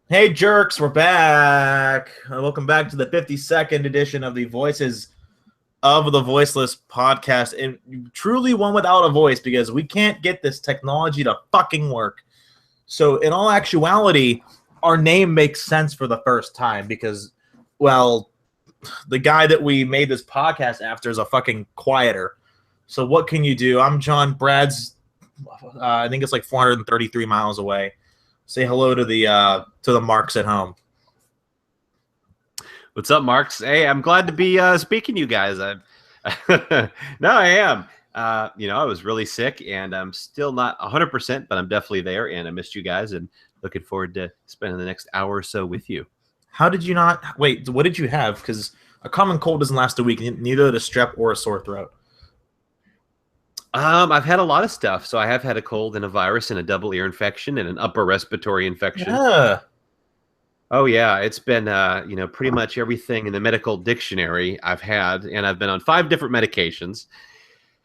Hey jerks, we're back. Welcome back to the 52nd edition of the Voices of the Voiceless podcast. And truly one without a voice because we can't get this technology to fucking work. So in all actuality, our name makes sense for the first time because, well, the guy that we made this podcast after is a fucking quieter. So what can you do? I'm Jon. Brad's, I think it's like 433 miles away. Say hello to the marks at home. What's up, Marks? Hey, I'm glad to be speaking to you guys. No, I am. I was really sick, and I'm still not 100%, but I'm definitely there, and I missed you guys, and looking forward to spending the next hour or so with you. How did you not wait? What did you have? Because a common cold doesn't last a week. Neither did a strep or a sore throat. I've had a lot of stuff. So I have had a cold and a virus and a double ear infection and an upper respiratory infection. Yeah. Oh yeah, it's been pretty much everything in the medical dictionary I've had, and I've been on 5 different medications,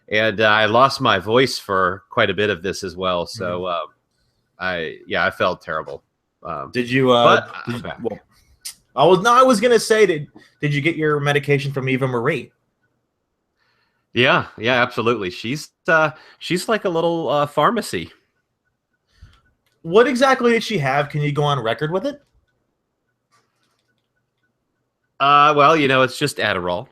and I lost my voice for quite a bit of this as well. So I felt terrible. Did you? But Well, I was gonna say, did you get your medication from Eva Marie? yeah, absolutely. She's like a little pharmacy. What exactly did she have? Can you go on record with it? Well, it's just Adderall.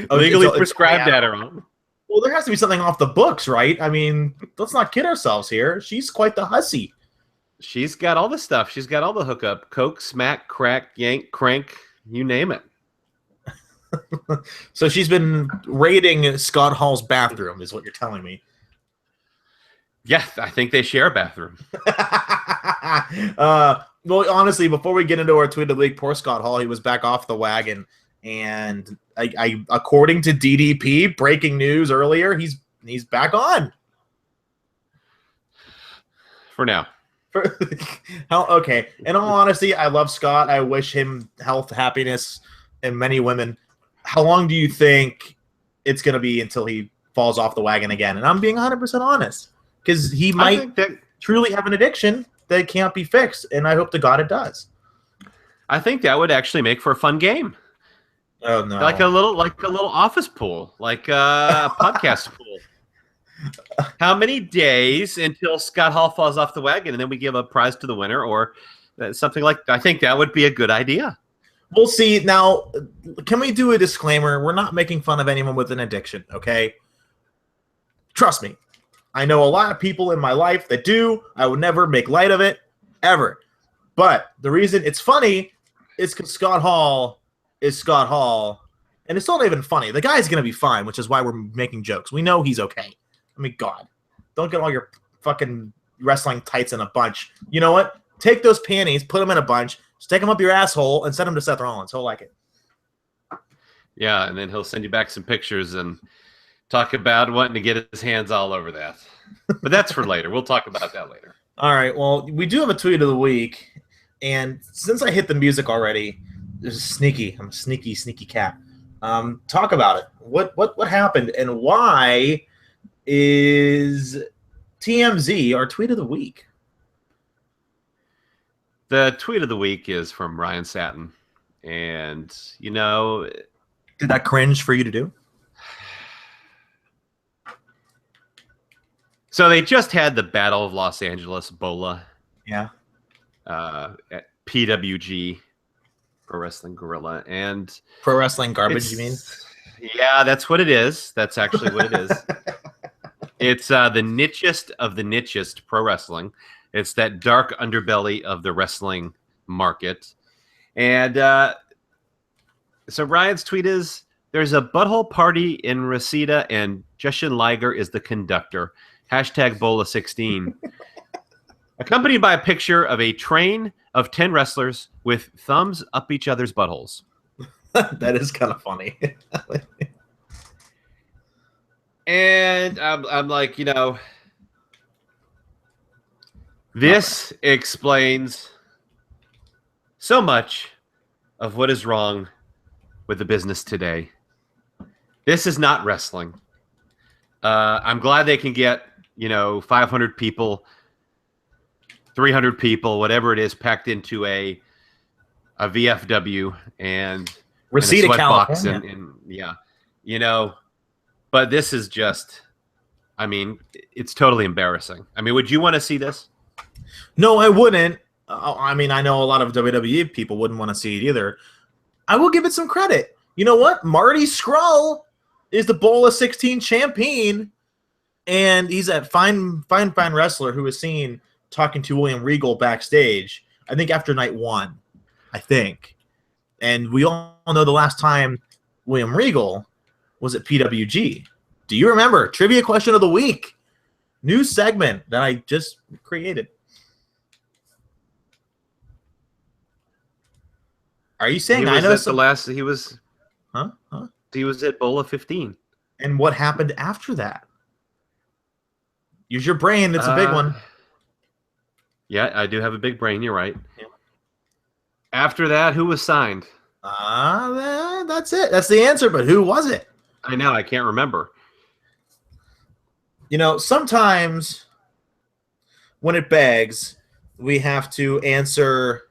Legally prescribed Adderall. Well, there has to be something off the books, right? I mean, let's not kid ourselves here. She's quite the hussy. She's got all the stuff. She's got all the hookup. Coke, smack, crack, yank, crank, you name it. So she's been raiding Scott Hall's bathroom, is what you're telling me. Yeah, I think they share a bathroom. Well, honestly, before we get into our tweet of the week, poor Scott Hall, he was back off the wagon. And I according to DDP, breaking news earlier, he's back on. For now. Okay. In all honesty, I love Scott. I wish him health, happiness, and many women. How long do you think it's going to be until he falls off the wagon again? And I'm being 100% honest because he might truly have an addiction that can't be fixed, and I hope to God it does. I think that would actually make for a fun game. Oh no! Like a little office pool, like a podcast pool. How many days until Scott Hall falls off the wagon, and then we give a prize to the winner, or something like that? I think that would be a good idea. We'll see. Now, can we do a disclaimer? We're not making fun of anyone with an addiction, okay? Trust me. I know a lot of people in my life that do. I would never make light of it, ever. But the reason it's funny is because Scott Hall is Scott Hall. And it's not even funny. The guy's going to be fine, which is why we're making jokes. We know he's okay. I mean, God. Don't get all your fucking wrestling tights in a bunch. You know what? Take those panties, put them in a bunch, stick them up your asshole, and send them to Seth Rollins. He'll like it. Yeah, and then he'll send you back some pictures and talk about wanting to get his hands all over that. But that's for later. We'll talk about that later. All right. Well, we do have a tweet of the week. And since I hit the music already, this is sneaky. I'm a sneaky cat. Talk about it. What happened and why is TMZ our tweet of the week? The tweet of the week is from Ryan Satin. And, did that cringe for you to do? So they just had the Battle of Los Angeles, BOLA. Yeah. At PWG, Pro Wrestling Gorilla. And Pro Wrestling Garbage, you mean? Yeah, that's what it is. That's actually what it is. It's the nichest of the nichest pro wrestling. It's that dark underbelly of the wrestling market. And so Ryan's tweet is, there's a butthole party in Reseda and Jushin Liger is the conductor. Hashtag Bola16. Accompanied by a picture of a train of 10 wrestlers with thumbs up each other's buttholes. That is kind of funny. And I'm like, this explains so much of what is wrong with the business today. This is not wrestling. I'm glad they can get, 500 people 300 people, whatever it is, packed into a VFW and a Reseda, sweatbox, California. and yeah, you know. But this is just, I mean, it's totally embarrassing. I mean, would you want to see this? No, I wouldn't. I mean, I know a lot of WWE people wouldn't want to see it either. I will give it some credit. You know what? Marty Scurll is the Bowl of 16 champion, and he's a fine wrestler who was seen talking to William Regal backstage, I think after night 1, I think. And we all know the last time William Regal was at PWG. Do you remember? Trivia question of the week. New segment that I just created. Are you saying I know the last he was? Huh? He was at Bowl of 15. And what happened after that? Use your brain. It's a big one. Yeah, I do have a big brain. You're right. Yeah. After that, who was signed? That's it. That's the answer. But who was it? I know. I can't remember. You know, sometimes when it begs, we have to answer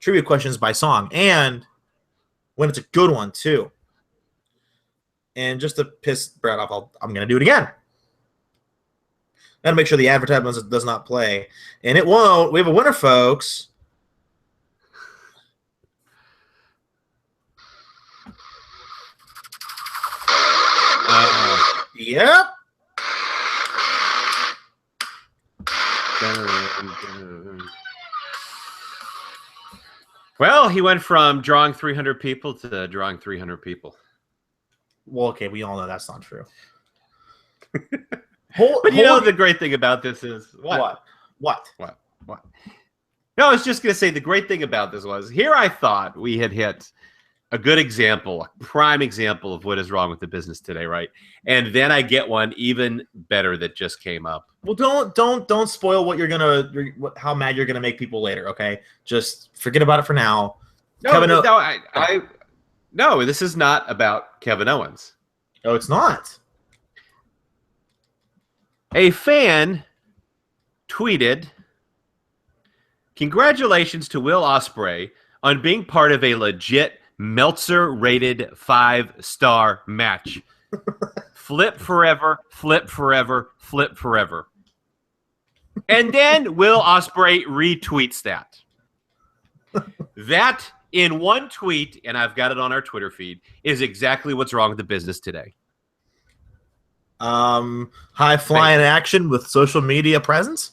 trivia questions by song, and when it's a good one too. And just to piss Brad off, I'm going to do it again. Got to make sure the advertisement does not play, and it won't. We have a winner, folks. Yep. Well, he went from drawing 300 people to drawing 300 people. Well, okay, we all know that's not true. But you know the great thing about this is what? No, I was just going to say the great thing about this was here I thought we had hit a good example, a prime example of what is wrong with the business today, right? And then I get one even better that just came up. Well, don't spoil what how mad you're gonna make people later, okay? Just forget about it for now. No, this is not about Kevin Owens. Oh, it's not. A fan tweeted, "Congratulations to Will Ospreay on being part of a legit Meltzer-rated 5-star match. Flip forever, flip forever, flip forever." And then Will Ospreay retweets that. That, in one tweet, and I've got it on our Twitter feed, is exactly what's wrong with the business today. High flying action with social media presence?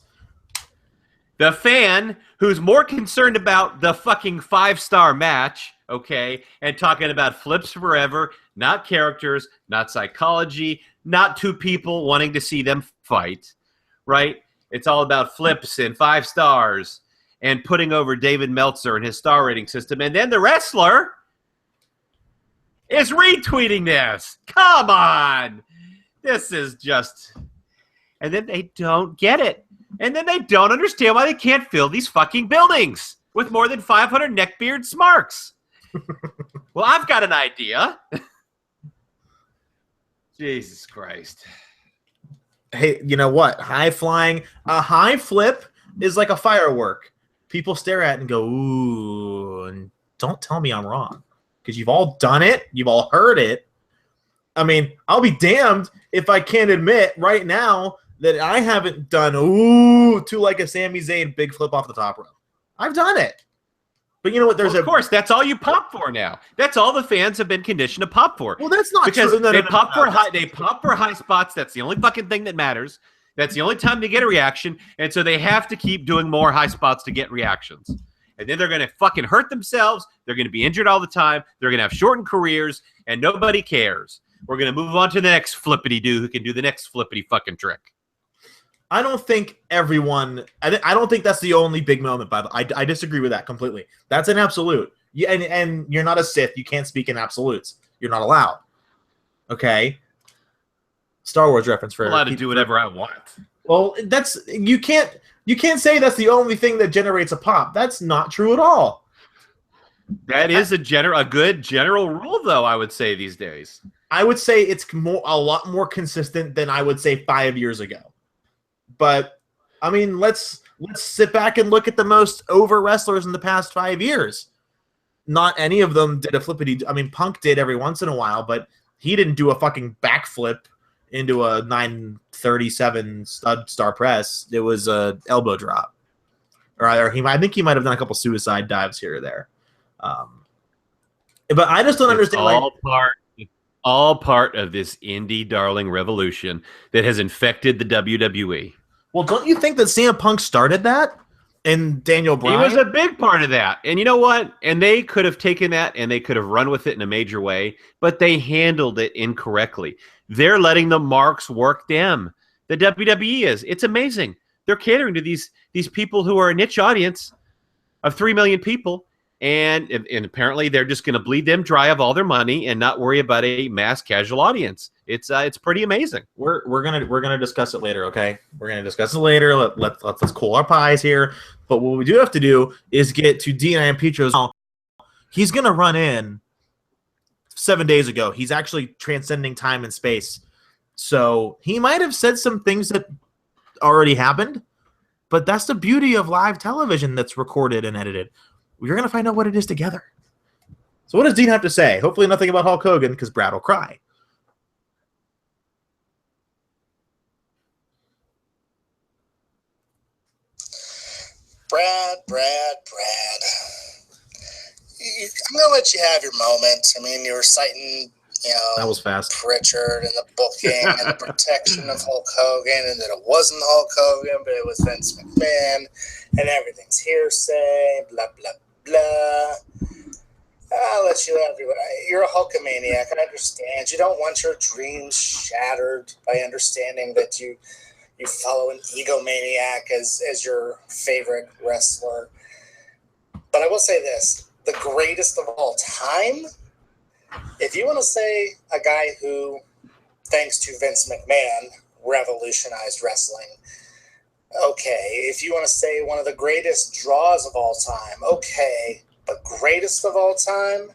The fan who's more concerned about the fucking 5-star match, okay, and talking about flips forever, not characters, not psychology, not two people wanting to see them fight, right? It's all about flips and 5 stars and putting over David Meltzer and his star rating system. And then the wrestler is retweeting this. Come on. This is just... And then they don't get it. And then they don't understand why they can't fill these fucking buildings with more than 500 neckbeard smarks. Well, I've got an idea. Jesus Christ. Hey, you know what? A high flip is like a firework. People stare at it and go, ooh, and don't tell me I'm wrong. Because you've all done it. You've all heard it. I mean, I'll be damned if I can't admit right now that I haven't done, ooh, to like a Sami Zayn big flip off the top rope. I've done it. But you know what? Of course, that's all you pop for now. That's all the fans have been conditioned to pop for. Well, that's not because true. They pop for high spots. That's the only fucking thing that matters. That's the only time they get a reaction. And so they have to keep doing more high spots to get reactions. And then they're going to fucking hurt themselves. They're going to be injured all the time. They're going to have shortened careers, and nobody cares. We're going to move on to the next flippity-doo who can do the next flippity fucking trick. I don't think everyone – I don't think that's the only big moment, by the way. I disagree with that completely. That's an absolute. Yeah, and you're not a Sith. You can't speak in absolutes. You're not allowed. Okay? Star Wars reference for – I'm allowed to do whatever I want. Well, that's – you can't say that's the only thing that generates a pop. That's not true at all. That is a good general rule, though, I would say these days. I would say it's a lot more consistent than I would say 5 years ago. But I mean, let's sit back and look at the most over wrestlers in the past 5 years. Not any of them did a flippity. I mean, Punk did every once in a while, but he didn't do a fucking backflip into a 937 star press. It was a elbow drop, or I think he might have done a couple suicide dives here or there. But I just don't understand. All part of this indie darling revolution that has infected the WWE. Well, don't you think that CM Punk started that? And Daniel Bryan? He was a big part of that. And you know what? And they could have taken that and they could have run with it in a major way, but they handled it incorrectly. They're letting the marks work them. The WWE is. It's amazing. They're catering to these people who are a niche audience of 3 million people. And apparently they're just going to bleed them dry of all their money and not worry about a mass casual audience. It's pretty amazing. We're gonna discuss it later, okay? We're gonna discuss it later. Let's cool our pies here. But what we do have to do is get to Dean and Petro's. He's gonna run in 7 days ago. He's actually transcending time and space, so he might have said some things that already happened. But that's the beauty of live television that's recorded and edited. We're going to find out what it is together. So what does Dean have to say? Hopefully nothing about Hulk Hogan, because Brad will cry. Brad. I'm going to let you have your moment. I mean, you were citing, that was fast. Pritchard and the booking and the protection of Hulk Hogan, and that it wasn't Hulk Hogan, but it was Vince McMahon, and everything's hearsay, blah, blah, blah. I'll let you have your. You're a Hulkamaniac. I understand. You don't want your dreams shattered by understanding that you follow an egomaniac as your favorite wrestler. But I will say this: the greatest of all time. If you want to say a guy who, thanks to Vince McMahon, revolutionized wrestling. Okay, if you want to say one of the greatest draws of all time, okay, but greatest of all time,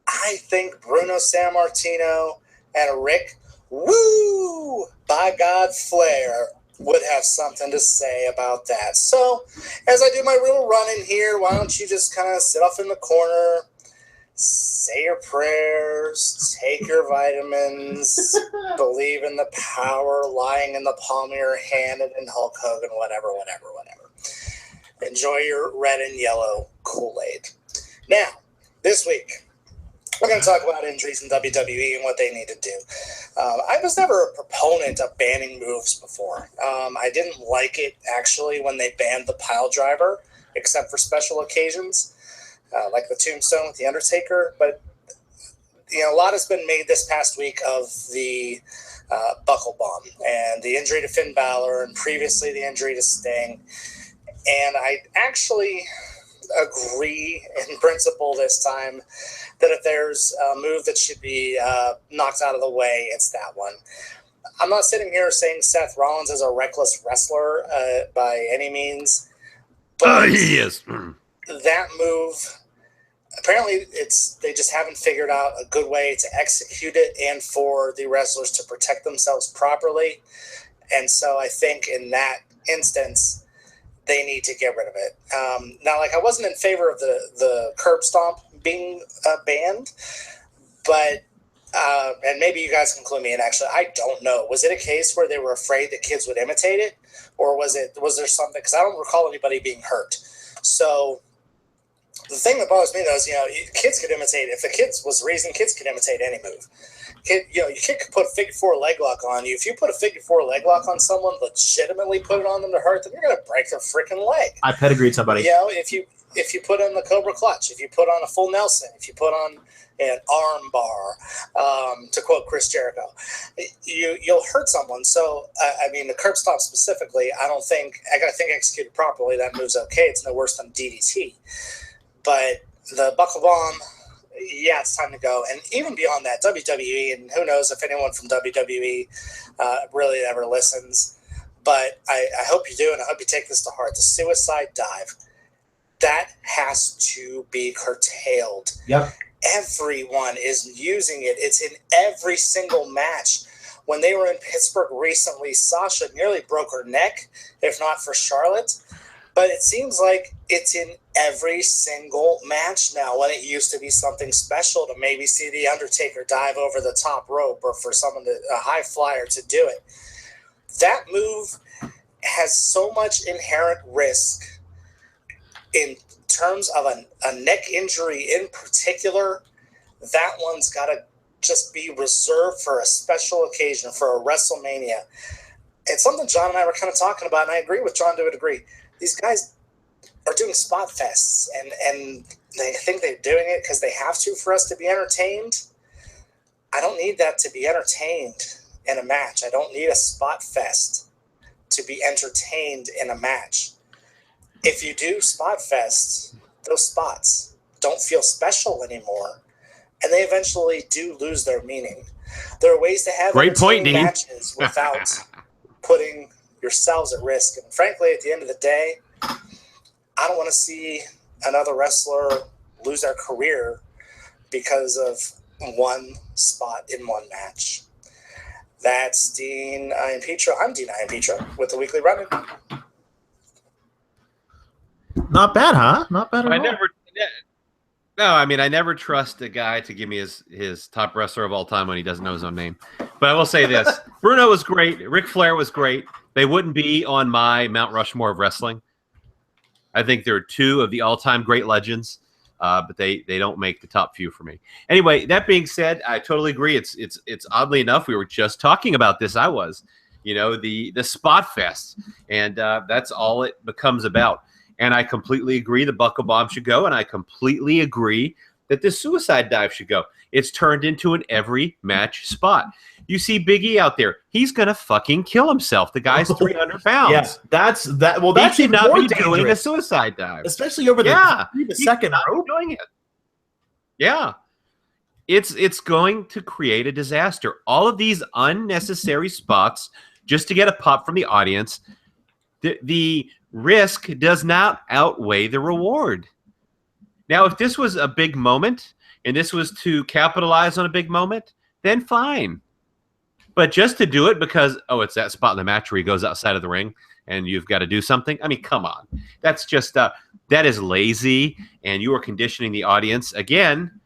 I think Bruno Sammartino and Rick, by God Flair, would have something to say about that. So, as I do my little run in here, why don't you just kind of sit off in the corner, say your prayers, take your vitamins, believe in the power lying in the palm of your hand and in Hulk Hogan, whatever. Enjoy your red and yellow Kool-Aid. Now, this week, we're going to talk about injuries in WWE and what they need to do. I was never a proponent of banning moves before. I didn't like it, actually, when they banned the pile driver, except for special occasions. Like the Tombstone with The Undertaker, but a lot has been made this past week of the buckle bomb and the injury to Finn Balor and previously the injury to Sting. And I actually agree in principle this time that if there's a move that should be knocked out of the way, it's that one. I'm not sitting here saying Seth Rollins is a reckless wrestler by any means, but he is. That move. Apparently, they just haven't figured out a good way to execute it and for the wrestlers to protect themselves properly. And so I think in that instance, they need to get rid of it. Now, I wasn't in favor of the curb stomp being banned, but and maybe you guys can clue me in. Actually, I don't know. Was it a case where they were afraid that kids would imitate it, or was there something? Because I don't recall anybody being hurt. So. The thing that bothers me, though, is, kids could imitate. If the kids was the reason, kids could imitate any move. Your kid could put a figure four leg lock on you. If you put a figure four leg lock on someone, legitimately put it on them to hurt them, you're going to break their freaking leg. I pedigreed somebody. If you put on the Cobra Clutch, if you put on a full Nelson, if you put on an arm bar, to quote Chris Jericho, you'll hurt someone. So, the curb stomp specifically, I think executed properly, that move's okay. It's no worse than DDT. But the buckle bomb, yeah, it's time to go. And even beyond that, WWE, and who knows if anyone from WWE really ever listens, but I hope you do, and I hope you take this to heart. The suicide dive, that has to be curtailed. Yep. Everyone is using it. It's in every single match. When they were in Pittsburgh recently, Sasha nearly broke her neck, if not for Charlotte. But it seems like it's in every single match now, when it used to be something special to maybe see The Undertaker dive over the top rope or for someone, a high flyer, to do it. That move has so much inherent risk in terms of a neck injury in particular. That one's got to just be reserved for a special occasion, for a WrestleMania. It's something John and I were kind of talking about, and I agree with John to a degree. These guys are doing spot fests, and they think they're doing it because they have to for us to be entertained. I don't need that to be entertained in a match. I don't need a spot fest to be entertained in a match. If you do spot fests, those spots don't feel special anymore, and they eventually do lose their meaning. There are ways to have Great point, Dean. matches without putting yourselves at risk. And frankly, at the end of the day, I don't want to see another wrestler lose their career because of one spot in one match. That's Dean Iampetra. I'm Dean Iampetra with the Weekly Running. Not bad, huh? Not bad at all. I never trust a guy to give me his top wrestler of all time when he doesn't know his own name. But I will say this. Bruno was great. Ric Flair was great. They wouldn't be on my Mount Rushmore of wrestling. I think they're two of the all-time great legends, but they don't make the top few for me. Anyway, that being said, I totally agree. It's oddly enough, we were just talking about this. I was, the spot fest, and that's all it becomes about. And I completely agree the Buckle Bomb should go, and I completely agree that the suicide dive should go. It's turned into an every match spot. You see Big E out there. He's going to fucking kill himself. The guy's 300 pounds. Yeah, that's he should not more be doing a dangerous, suicide dive. especially over the second rope. Doing it. Yeah. It's going to create a disaster. All of these unnecessary spots just to get a pop from the audience. The risk does not outweigh the reward. Now, if this was a big moment and this was to capitalize on a big moment, then fine. But just to do it because, it's that spot in the match where he goes outside of the ring and you've got to do something. I mean, come on. That's just, that is lazy. And you are conditioning the audience, again,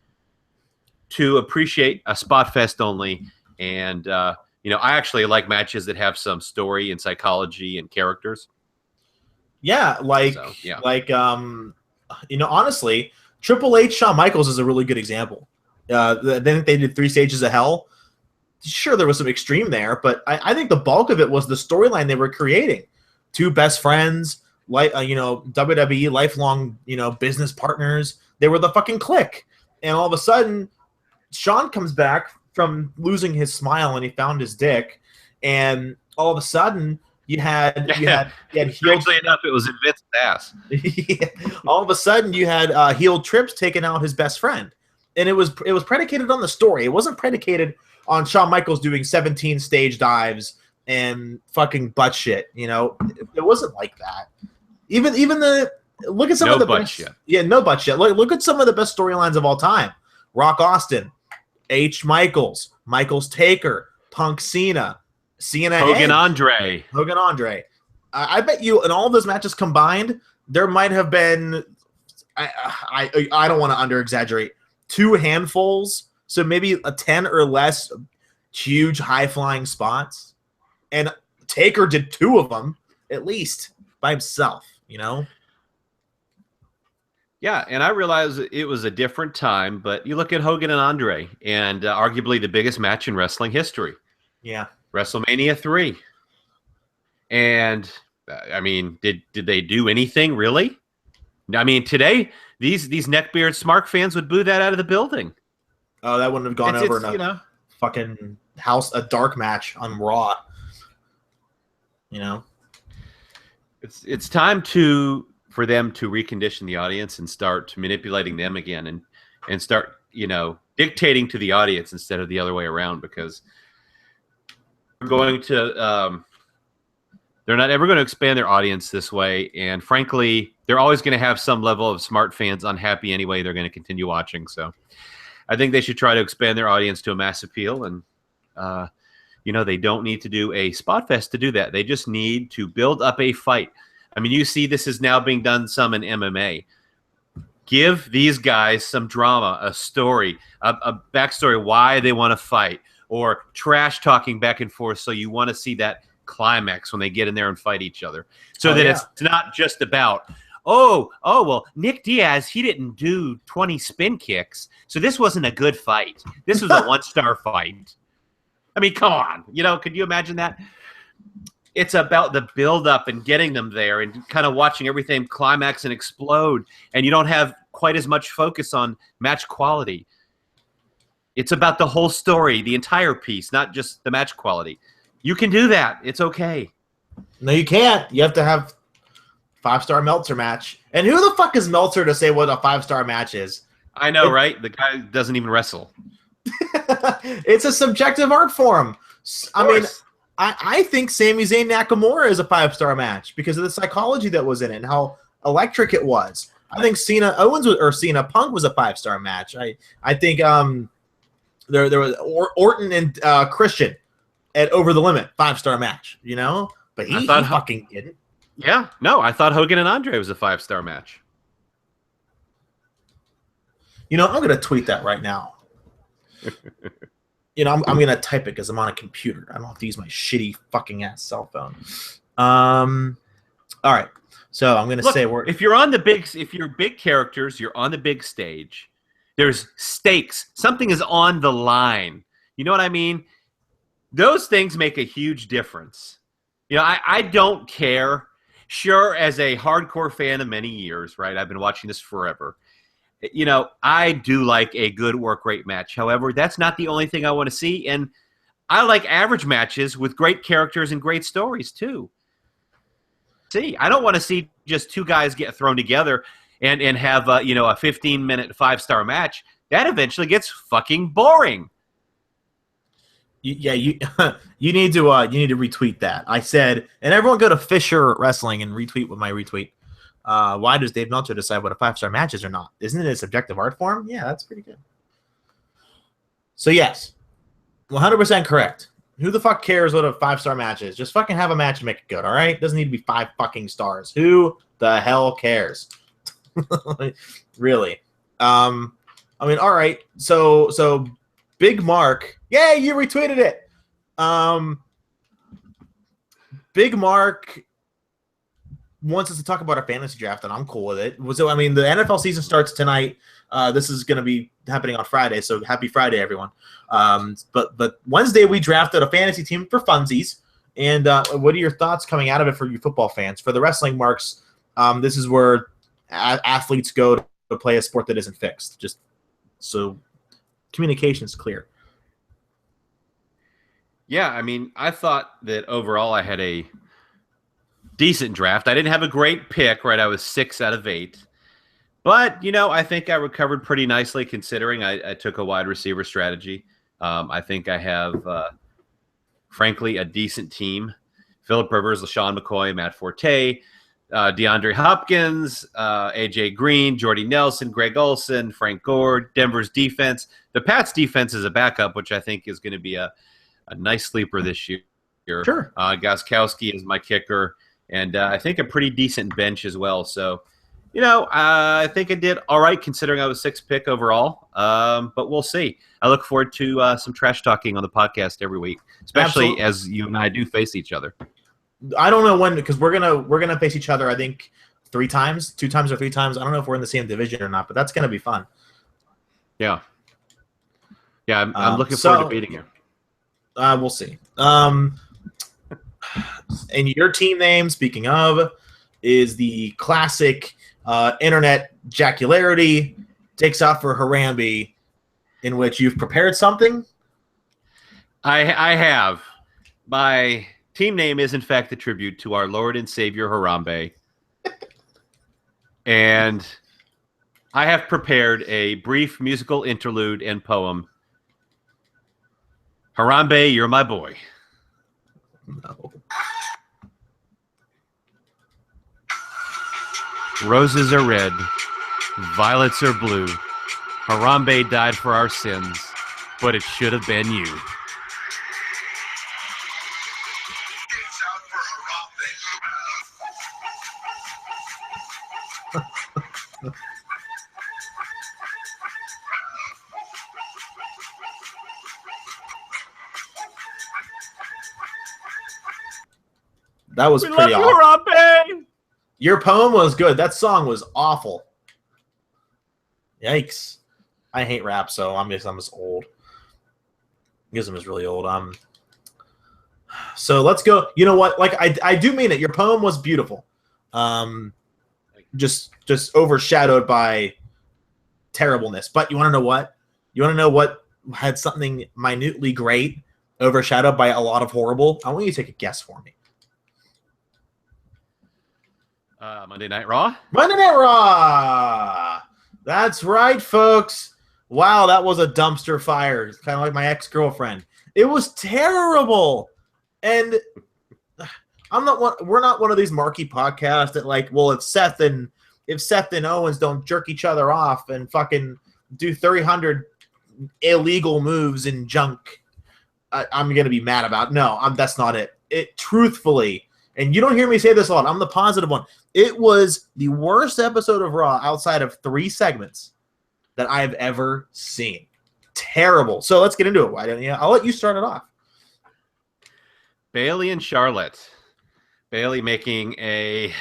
to appreciate a spot fest only. And, I actually like matches that have some story and psychology and characters. Yeah, honestly, Triple H, Shawn Michaels is a really good example. Then they did 3 Stages of Hell. Sure, there was some extreme there, but I think the bulk of it was the storyline they were creating. 2 best friends, WWE lifelong, business partners. They were the fucking clique. And all of a sudden, Shawn comes back from losing his smile and he found his dick. And all of a sudden, you had healed. Strangely enough, it was in Vince's ass. All of a sudden, you had healed Trips taking out his best friend, and it was predicated on the story. It wasn't predicated on Shawn Michaels doing 17 stage dives and fucking butt shit. It wasn't like that. Even the look at some of the best shit. Yeah, no butt shit. Look at some of the best storylines of all time. Rock Austin, Michaels Taker, Punk Cena. Hogan Andre. I bet you in all of those matches combined, there might have been, I don't want to under exaggerate, 2 handfuls, so maybe a 10 or less huge high flying spots, and Taker did 2 of them at least by himself. Yeah, and I realize it was a different time, but you look at Hogan and Andre, and arguably the biggest match in wrestling history. Yeah. WrestleMania 3. And, did they do anything, really? Today, these neckbeard smart fans would boo that out of the building. Oh, that wouldn't have gone over in a fucking a dark match on Raw. It's time for them to recondition the audience and start manipulating them again and start, dictating to the audience instead of the other way around, because they're not ever going to expand their audience this way, and frankly, they're always going to have some level of smart fans unhappy anyway. They're going to continue watching, so I think they should try to expand their audience to a mass appeal and They don't need to do a spot fest to do that. They just need to build up a fight. I mean, you see this is now being done some in MMA. Give these guys some drama, a story, a backstory, why they want to fight, or trash talking back and forth. So you want to see that climax when they get in there and fight each other. So it's not just about, well, Nick Diaz, he didn't do 20 spin kicks. So this wasn't a good fight. This was a 1-star fight. I mean, come on. Could you imagine that? It's about the build-up and getting them there and kind of watching everything climax and explode, and you don't have quite as much focus on match quality. It's about the whole story, the entire piece, not just the match quality. You can do that. It's okay. No, you can't. You have to have 5-star Meltzer match. And who the fuck is Meltzer to say what a 5-star match is? I know, right? The guy doesn't even wrestle. It's a subjective art form. I mean, I think Sami Zayn Nakamura is a 5-star match because of the psychology that was in it and how electric it was. I think Cena Punk was a 5-star match. I think there was Orton and Christian at Over the Limit 5-star match. But he fucking didn't. Yeah, no, I thought Hogan and Andre was a 5-star match. I'm going to tweet that right now. I'm going to type it because I'm on a computer. I don't have to use my shitty fucking ass cell phone. All right. So I'm going to say if you're big characters, you're on the big stage. There's stakes. Something is on the line. You know what I mean? Those things make a huge difference. I don't care. Sure, as a hardcore fan of many years, right? I've been watching this forever. I do like a good work rate match. However, that's not the only thing I want to see. And I like average matches with great characters and great stories, too. I don't want to see just two guys get thrown together and have a 15-minute 5-star match. That eventually gets fucking boring. Yeah, you need to retweet that. I said, and everyone go to Fisher Wrestling and retweet with my retweet. Why does Dave Meltzer decide what a 5-star match is or not? Isn't it a subjective art form? Yeah, that's pretty good. So yes, 100% correct. Who the fuck cares what a 5-star match is? Just fucking have a match and make it good, all right? Doesn't need to be 5 fucking stars. Who the hell cares? Really? I mean, all right. So Big Mark, yeah, you retweeted it. Big Mark wants us to talk about our fantasy draft, and I'm cool with it. So, I mean, the NFL season starts tonight. This is going to be happening on Friday, so happy Friday, everyone. But Wednesday we drafted a fantasy team for funsies. And what are your thoughts coming out of it for you football fans? For the wrestling marks, this is where athletes go to play a sport that isn't fixed, just so communication is clear. Yeah, I mean, I thought that overall I had a decent draft. I didn't have a great pick, right? I was 6 out of 8. But, I think I recovered pretty nicely considering I took a wide receiver strategy. I think I have, frankly, a decent team. Phillip Rivers, LaShawn McCoy, Matt Forte, DeAndre Hopkins, A.J. Green, Jordy Nelson, Greg Olsen, Frank Gore, Denver's defense. The Pats' defense is a backup, which I think is going to be a nice sleeper this year. Sure. Gostkowski is my kicker, and I think a pretty decent bench as well. So, I think I did all right considering I was 6th pick overall, but we'll see. I look forward to some trash talking on the podcast every week, especially Absolutely. As you and I do face each other. I don't know when, because we're gonna face each other. I think 3 times, 2 times or 3 times. I don't know if we're in the same division or not, but that's gonna be fun. Yeah, I'm looking forward to beating you. We'll see. And your team name, speaking of, is the classic internet jacularity takes off for Harambe, in which you've prepared something. I have. My team name is, in fact, a tribute to our Lord and Savior Harambe. And I have prepared a brief musical interlude and poem. Harambe, you're my boy. No. Roses are red, violets are blue. Harambe died for our sins, but it should have been you. That was We pretty love awful. you, Harambe! Your poem was good. That song was awful. Yikes. I hate rap, so I'm just old. I guess I'm just really old. So let's go. You know what? Like I do mean it. Your poem was beautiful. Just overshadowed by terribleness. But you want to know what? You want to know what had something minutely great overshadowed by a lot of horrible? I want you to take a guess for me. Monday Night Raw? Monday Night Raw! That's right, folks. Wow, that was a dumpster fire. It's kind of like my ex-girlfriend. It was terrible. And we're not one of these marquee podcasts that like, well, if Seth and Owens don't jerk each other off and fucking do 300 illegal moves and junk, I'm gonna be mad about. No, that's not it. It truthfully, and you don't hear me say this a lot, I'm the positive one. It was the worst episode of Raw outside of 3 segments that I've ever seen. Terrible. So let's get into it. Why don't you? I'll let you start it off. Bayley and Charlotte. Bayley making I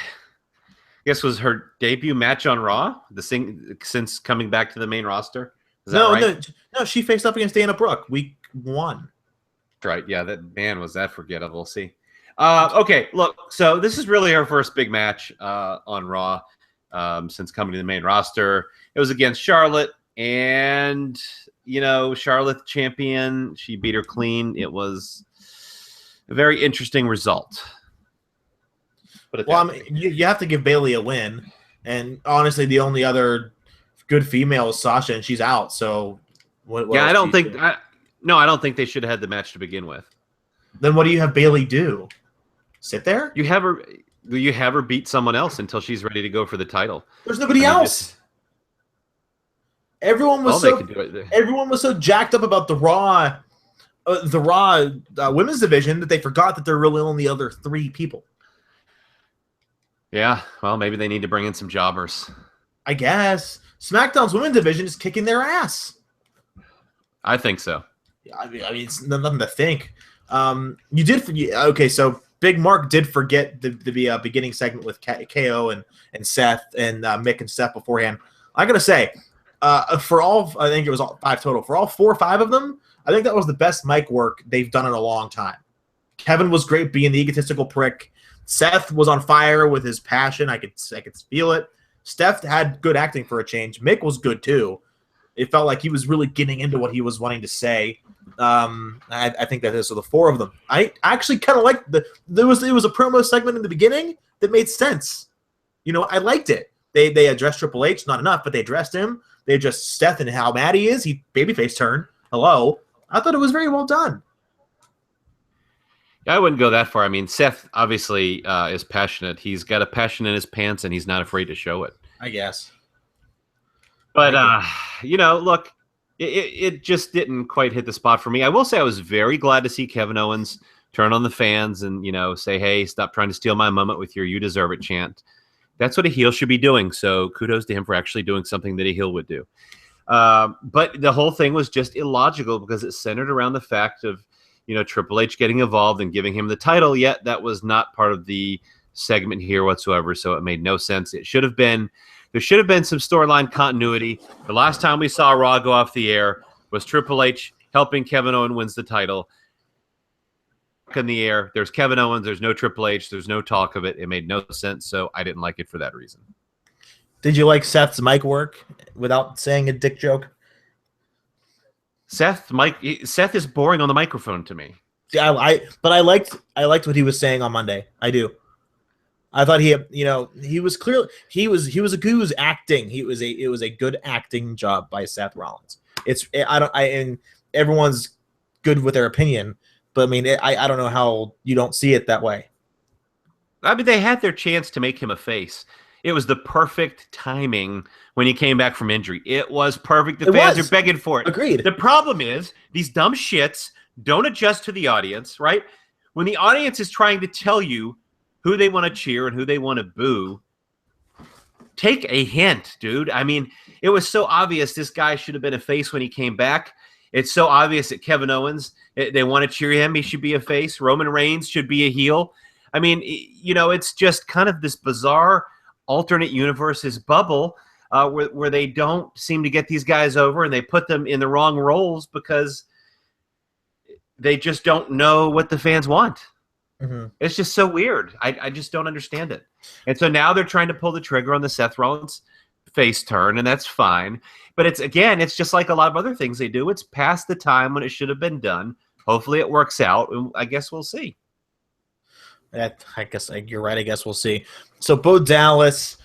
guess was her debut match on Raw, since coming back to the main roster. Is that right? No, she faced up against Dana Brooke week 1. Right. Yeah, was that forgettable. See. Okay, look, so this is really her first big match on Raw since coming to the main roster. It was against Charlotte, and, Charlotte champion. She beat her clean. It was a very interesting result. Well, you have to give Bayley a win, and honestly, the only other good female is Sasha, and she's out, so... I don't think they should have had the match to begin with. Then what do you have Bayley do? Sit there? You have her beat someone else until she's ready to go for the title. There's nobody else. Everyone was so jacked up about the Raw women's division that they forgot that there are really only other 3 people. Yeah, well, maybe they need to bring in some jobbers. I guess SmackDown's women's division is kicking their ass. I think so. I mean, it's nothing to think. So Big Mark did forget the beginning segment with KO and Seth and Mick and Seth beforehand. I gotta say, for all, I think it was all 5 total. For all 4 or 5 of them, I think that was the best mic work they've done in a long time. Kevin was great being the egotistical prick. Seth was on fire with his passion. I could feel it. Steph had good acting for a change. Mick was good too. It felt like he was really getting into what he was wanting to say. I think that is, so the 4 of them. I actually kind of liked there was a promo segment in the beginning that made sense. I liked it. They addressed Triple H, not enough, but they addressed him. They addressed Seth and how mad he is. He babyface turn. Hello. I thought it was very well done. Yeah, I wouldn't go that far. I mean, Seth obviously is passionate. He's got a passion in his pants, and he's not afraid to show it. I guess. But, look, it just didn't quite hit the spot for me. I will say I was very glad to see Kevin Owens turn on the fans and, say, hey, stop trying to steal my moment with your "you deserve it" chant. That's what a heel should be doing. So kudos to him for actually doing something that a heel would do. But the whole thing was just illogical because it centered around the fact of, Triple H getting involved and giving him the title, yet that was not part of the segment here whatsoever, so it made no sense. There should have been some storyline continuity. The last time we saw Raw go off the air was Triple H helping Kevin Owens wins the title. In the air, there's Kevin Owens, there's no Triple H, there's no talk of it. It made no sense, so I didn't like it for that reason. Did you like Seth's mic work without saying a dick joke? Seth is boring on the microphone to me. Yeah, I liked what he was saying on Monday. I do. I thought he was clearly he was acting. It was a good acting job by Seth Rollins. And everyone's good with their opinion, but I mean, I don't know how you don't see it that way. I mean, they had their chance to make him a face. It was the perfect timing when he came back from injury. It was perfect. The fans are begging for it. Agreed. The problem is these dumb shits don't adjust to the audience, right? When the audience is trying to tell you who they want to cheer and who they want to boo, take a hint, dude. I mean, it was so obvious this guy should have been a face when he came back. It's so obvious that Kevin Owens, they want to cheer him. He should be a face. Roman Reigns should be a heel. I mean, it's just kind of this bizarre alternate universes bubble where they don't seem to get these guys over, and they put them in the wrong roles because they just don't know what the fans want. Mm-hmm. It's just so weird. I just don't understand it. And so now they're trying to pull the trigger on the Seth Rollins face turn, and that's fine. But it's just like a lot of other things they do. It's past the time when it should have been done. Hopefully it works out. I guess we'll see. I guess you're right. I guess we'll see. So Bo Dallas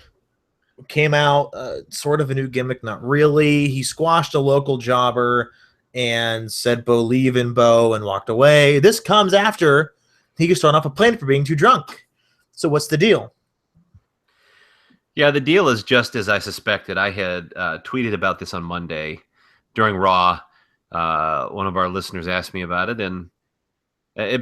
came out, sort of a new gimmick, not really. He squashed a local jobber and said believe in Bo and walked away. This comes after he gets thrown off a plane for being too drunk. So what's the deal? Yeah, the deal is just as I suspected. I had tweeted about this on Monday during Raw. One of our listeners asked me about it, and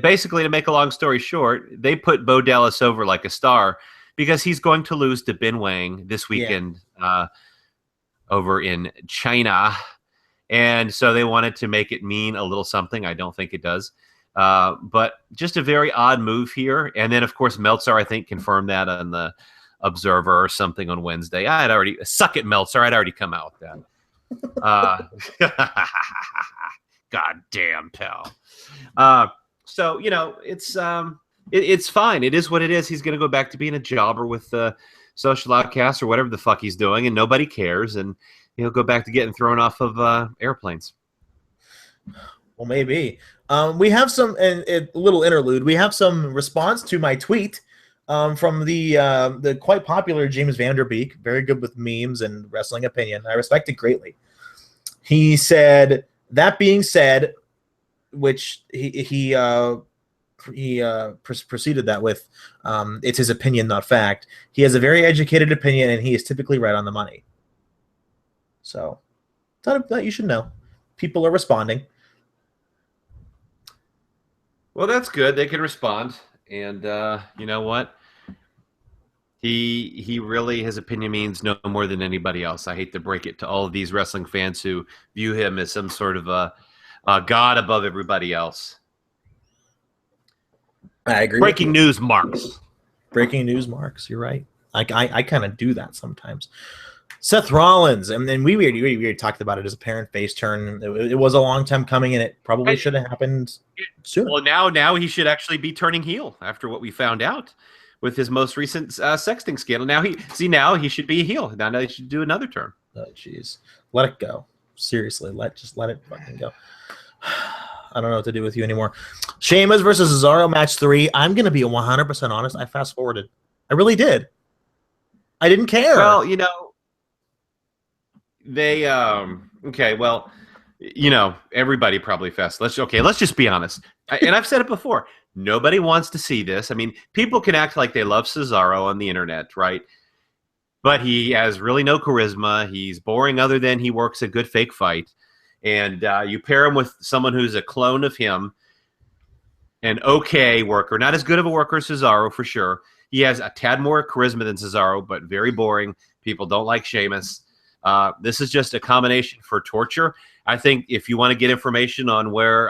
basically, to make a long story short, they put Bo Dallas over like a star because he's going to lose to Ben Wang this weekend over in China. And so they wanted to make it mean a little something. I don't think it does. But just a very odd move here. And then, of course, Meltzer, I think, confirmed that on the Observer or something on Wednesday. I had already suck it, Meltzer. I'd already come out with that. God damn, pal. So it's fine. It is what it is. He's going to go back to being a jobber with the social outcast or whatever the fuck he's doing, and nobody cares. And he'll go back to getting thrown off of airplanes. Well, maybe. We have some a little interlude. We have some response to my tweet from the quite popular James Vanderbeek, very good with memes and wrestling opinion. I respect it greatly. He said, that being said, which he proceeded that with, it's his opinion, not fact. He has a very educated opinion, and he is typically right on the money. So, thought that you should know. People are responding. Well, that's good. They can respond, and you know what? He really, his opinion means no more than anybody else. I hate to break it to all of these wrestling fans who view him as some sort of a god above everybody else. I agree. Breaking news, Marks. Breaking news, Marks. You're right. I kind of do that sometimes. Seth Rollins, and then we already talked about it as a parent face turn. It was a long time coming, and it probably should have happened sooner. Well, now he should actually be turning heel after what we found out with his most recent sexting scandal. Now he should be a heel. Now he should do another turn. Oh, jeez. Let it go. Seriously, let it fucking go. I don't know what to do with you anymore. Sheamus versus Cesaro match 3. I'm going to be 100% honest. I fast forwarded. I really did. I didn't care. Well, they okay. Well, everybody probably fast. Let's just be honest. And I've said it before. Nobody wants to see this. I mean, people can act like they love Cesaro on the internet, right? But he has really no charisma. He's boring other than he works a good fake fight. And you pair him with someone who's a clone of him, an okay worker, not as good of a worker as Cesaro for sure. He has a tad more charisma than Cesaro, but very boring. People don't like Sheamus. This is just a combination for torture. I think if you want to get information on where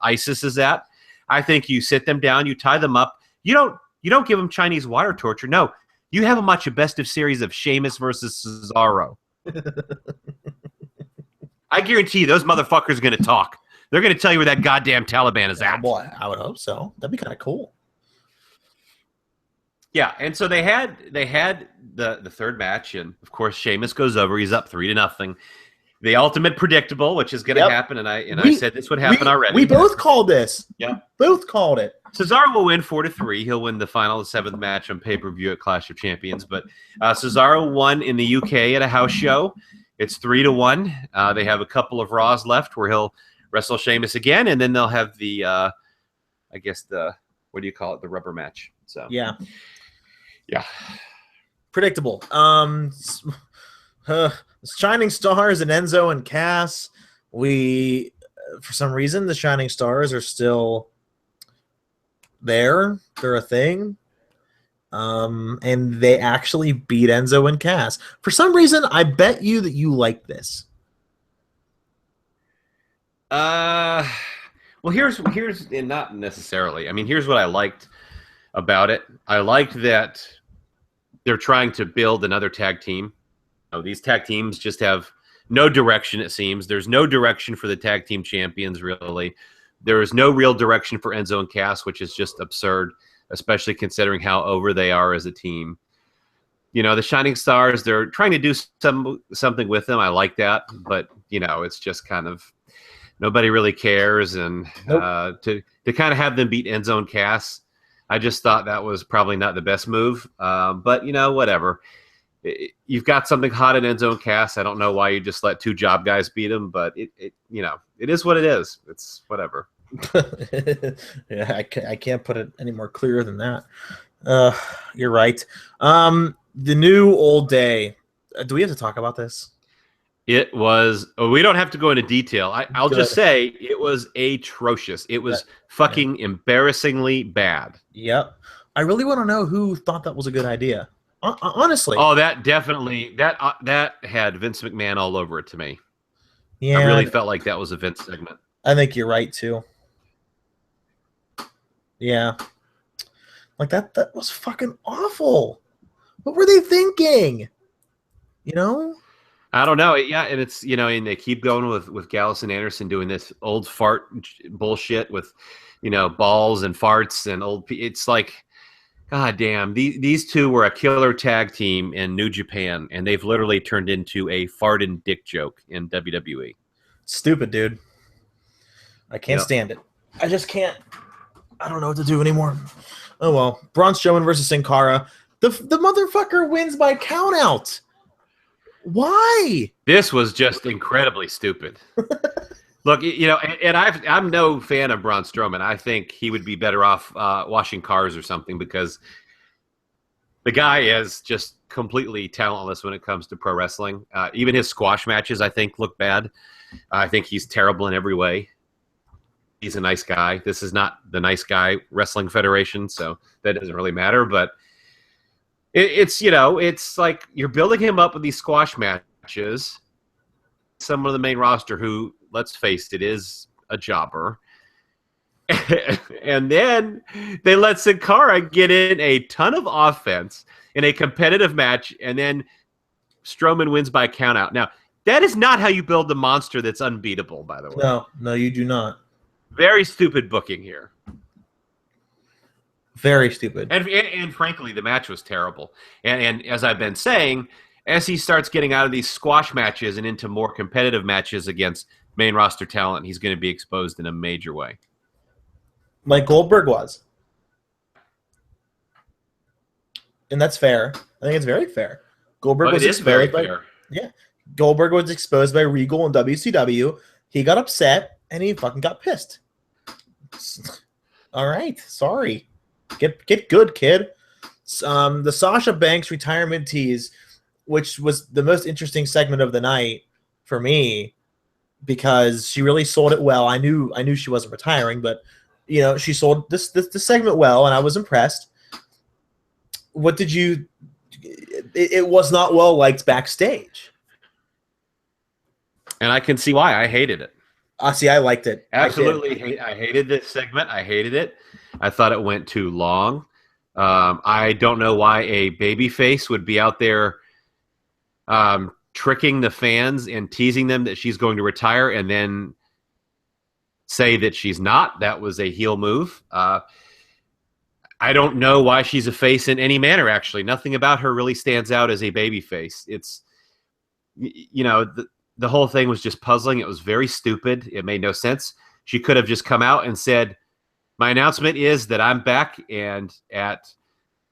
ISIS is at, I think you sit them down, you tie them up. You don't give them Chinese water torture. No, you have them watch a best of series of Sheamus versus Cesaro. I guarantee you those motherfuckers are going to talk. They're going to tell you where that goddamn Taliban is at. Boy, I would hope so. That'd be kind of cool. Yeah, and so they had the third match, and of course Sheamus goes over. He's up 3-0. The ultimate predictable, which is going to happen, and I said this would happen already. We both called this. Yeah, both called it. Cesaro will win 4-3. He'll win the final 7th match on pay-per-view at Clash of Champions. But Cesaro won in the UK at a house show. It's 3-1. They have a couple of Raws left where he'll wrestle Sheamus again, and then they'll have the, I guess what do you call it, the rubber match. So yeah. Predictable. Shining Stars and Enzo and Cass. For some reason, the Shining Stars are still there. They're a thing. And they actually beat Enzo and Cass. For some reason, I bet you that you like this. Well, here's and not necessarily. I mean, here's what I liked about it. I liked that they're trying to build another tag team. These tag teams just have no direction, it seems. There's no direction for the tag team champions, really. There is no real direction for Enzo and Cass, which is just absurd, especially considering how over they are as a team. The Shining Stars, they're trying to do something with them. I like that. But, it's just kind of nobody really cares. And Nope. to kind of have them beat Enzo and Cass, I just thought that was probably not the best move. But, whatever. You've got something hot in Enzo and Cass. I don't know why you just let two job guys beat them, but it is what it is. It's whatever. Yeah, I can't put it any more clear than that. You're right. The new Old Day. Do we have to talk about this? It was. We don't have to go into detail. I'll Good. just say it was atrocious. It was fucking embarrassingly bad. Yep. I really want to know who thought that was a good idea. Honestly. Oh, that definitely that had Vince McMahon all over it to me. Yeah. I really felt like that was a Vince segment. I think you're right too. Yeah. Like that was fucking awful. What were they thinking? I don't know. Yeah, and it's and they keep going with Gallus and Anderson doing this old fart bullshit with balls and farts and old. It's like, god damn, these two were a killer tag team in New Japan, and they've literally turned into a fart and dick joke in WWE. Stupid, dude. I can't stand it. I just can't. I don't know what to do anymore. Oh well. Braun Strowman versus Sin Cara. The motherfucker wins by countout. Why? This was just incredibly stupid. Look, and I'm no fan of Braun Strowman. I think he would be better off washing cars or something, because the guy is just completely talentless when it comes to pro wrestling. Even his squash matches, I think, look bad. I think he's terrible in every way. He's a nice guy. This is not the nice guy wrestling federation, so that doesn't really matter. But it's like you're building him up with these squash matches. Someone on the main roster who, let's face it, is a jobber. And then they let Sin Cara get in a ton of offense in a competitive match, and then Strowman wins by countout. Now, that is not how you build the monster that's unbeatable, by the way. No, you do not. Very stupid booking here. Very stupid. And frankly, the match was terrible. And as I've been saying, as he starts getting out of these squash matches and into more competitive matches against main roster talent, he's going to be exposed in a major way. Like Goldberg was. And that's fair. I think it's very fair. Goldberg was exposed by fair. Yeah. Goldberg was exposed by Regal and WCW. He got upset and he fucking got pissed. All right. Sorry. Get good, kid. The Sasha Banks retirement tease, which was the most interesting segment of the night for me, because she really sold it well. I knew she wasn't retiring, but she sold this segment well, and I was impressed. What did you? It was not well liked backstage, and I can see why. I hated it. See, I liked it. Absolutely, I hated this segment. I hated it. I thought it went too long. I don't know why a babyface would be out there tricking the fans and teasing them that she's going to retire and then say that she's not. That was a heel move. I don't know why she's a face in any manner, actually. Nothing about her really stands out as a babyface. It's, the whole thing was just puzzling. It was very stupid. It made no sense. She could have just come out and said, my announcement is that I'm back, and at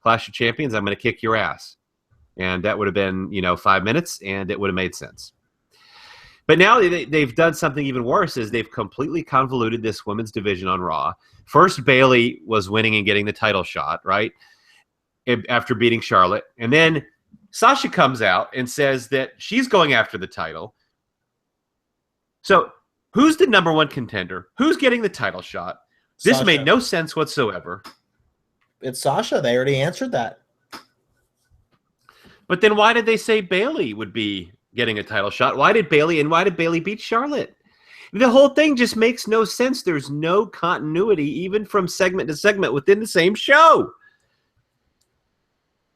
Clash of Champions, I'm going to kick your ass. And that would have been, 5 minutes, and it would have made sense. But now they've done something even worse, is they've completely convoluted this women's division on Raw. First, Bayley was winning and getting the title shot, right? After beating Charlotte. And then Sasha comes out and says that she's going after the title. So who's the number one contender? Who's getting the title shot? This Sasha. made no sense whatsoever. It's Sasha. They already answered that. But then why did they say Bayley would be getting a title shot? Why did Bayley beat Charlotte? The whole thing just makes no sense. There's no continuity, even from segment to segment within the same show.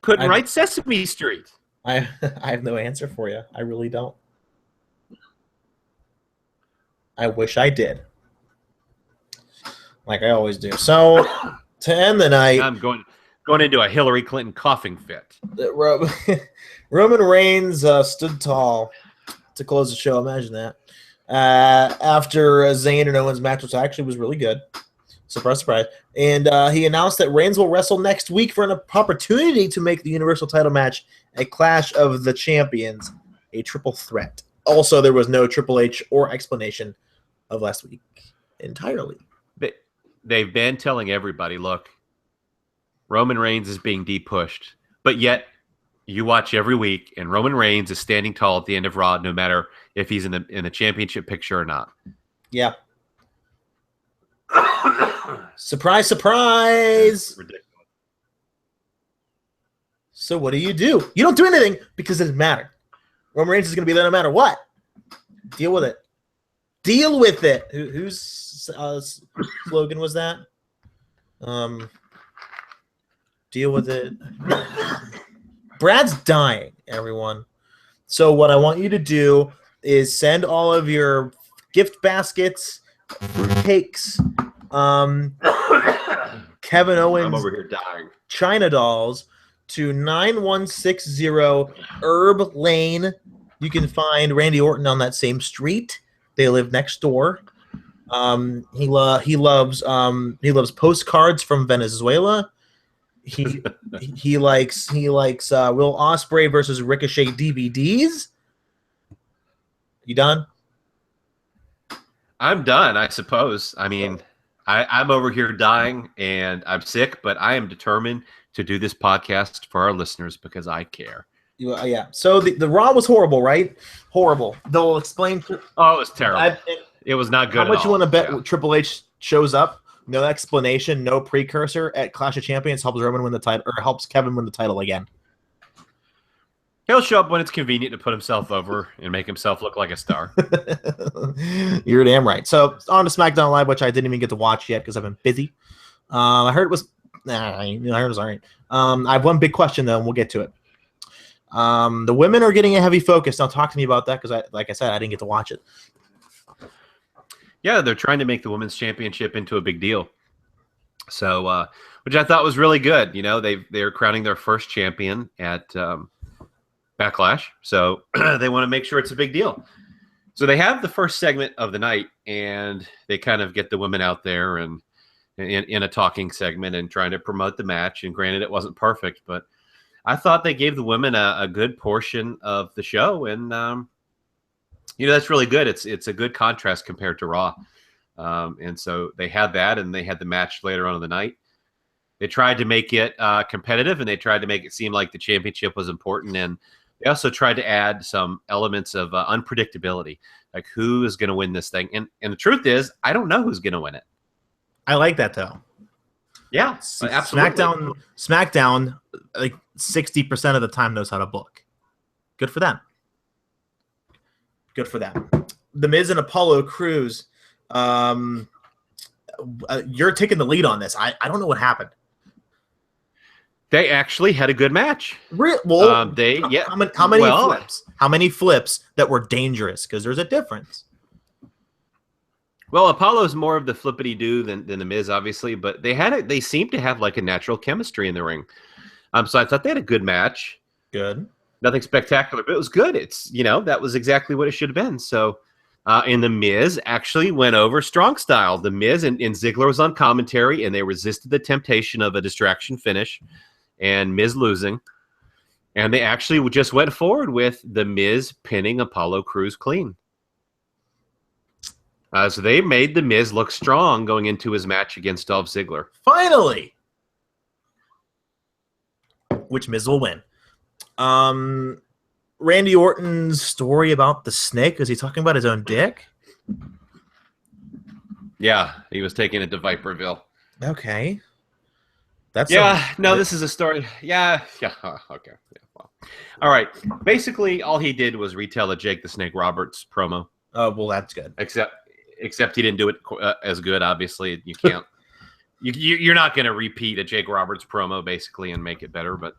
couldn't write Sesame Street. I have no answer for you. I really don't. I wish I did. Like I always do. So to end the night, I'm going into a Hillary Clinton coughing fit. Roman Reigns stood tall to close the show. Imagine that. After Zayn and Owens match, which actually was really good. Surprise, surprise. And he announced that Reigns will wrestle next week for an opportunity to make the Universal title match a Clash of the Champions, a triple threat. Also, there was no Triple H or explanation of last week entirely. They've been telling everybody, look, Roman Reigns is being de-pushed, but yet you watch every week, and Roman Reigns is standing tall at the end of Raw, no matter if he's in the championship picture or not. Yeah. Surprise, surprise. Ridiculous. So what do? You don't do anything because it doesn't matter. Roman Reigns is going to be there no matter what. Deal with it. Deal with it. Whose slogan was that? Deal with it. Brad's dying, everyone. So what I want you to do is send all of your gift baskets, fruit cakes, Kevin Owens, I'm over here dying, China dolls to 9160 Herb Lane. You can find Randy Orton on that same street. They live next door. He loves postcards from Venezuela. He likes Will Ospreay versus Ricochet DVDs. You done? I'm done, I suppose. I mean, I'm over here dying and I'm sick, but I am determined to do this podcast for our listeners because I care. Yeah. So the Raw was horrible, right? Horrible. They'll explain. Oh, it was terrible. It was not good. How much you want to bet Yeah. Triple H shows up? No explanation, no precursor at Clash of Champions helps Roman win the title, or helps Kevin win the title again. He'll show up when it's convenient to put himself over and make himself look like a star. You're damn right. So on to SmackDown Live, which I didn't even get to watch yet because I've been busy. I heard it was. I heard it was all right. I have one big question though, and we'll get to it. The women are getting a heavy focus. Now talk to me about that because, like I said, I didn't get to watch it. Yeah, they're trying to make the women's championship into a big deal. So, which I thought was really good. You know, they're crowning their first champion at Backlash, so they want to make sure it's a big deal. So they have the first segment of the night, and they kind of get the women out there and in a talking segment and trying to promote the match. And granted, it wasn't perfect, but I thought they gave the women a good portion of the show, and you know, that's really good. It's a good contrast compared to Raw. And so they had that, and they had the match later on in the night. They tried to make it competitive, and they tried to make it seem like the championship was important. And they also tried to add some elements of unpredictability, like who is going to win this thing. And the truth is, I don't know who's going to win it. I like that though. Yeah, absolutely. SmackDown, like 60% of the time knows how to book. Good for them. Good for them. The Miz and Apollo Crews. You're taking the lead on this. I don't know what happened. They actually had a good match. Well, how many well, flips? How many flips that were dangerous? Because there's a difference. Well, Apollo's more of the flippity-do than the Miz, obviously, but they seemed to have like a natural chemistry in the ring. So I thought they had a good match. Good. Nothing spectacular, but it was good. It's, you know, that was exactly what it should have been. So, and the Miz actually went over strong style. The Miz and Ziggler was on commentary, and they resisted the temptation of a distraction finish and Miz losing. And they actually just went forward with the Miz pinning Apollo Crews clean. So they made the Miz look strong going into his match against Dolph Ziggler. Finally! Which Miz will win. Randy Orton's story about the snake. Is he talking about his own dick? Yeah, he was taking it to Viperville. Okay. This is a story. Yeah, okay. Yeah, well. All right. Basically, all he did was retell a Jake the Snake Roberts promo. Oh, well, that's good. Except he didn't do it as good, obviously. You can't. You're not going to repeat a Jake Roberts promo, basically, and make it better, but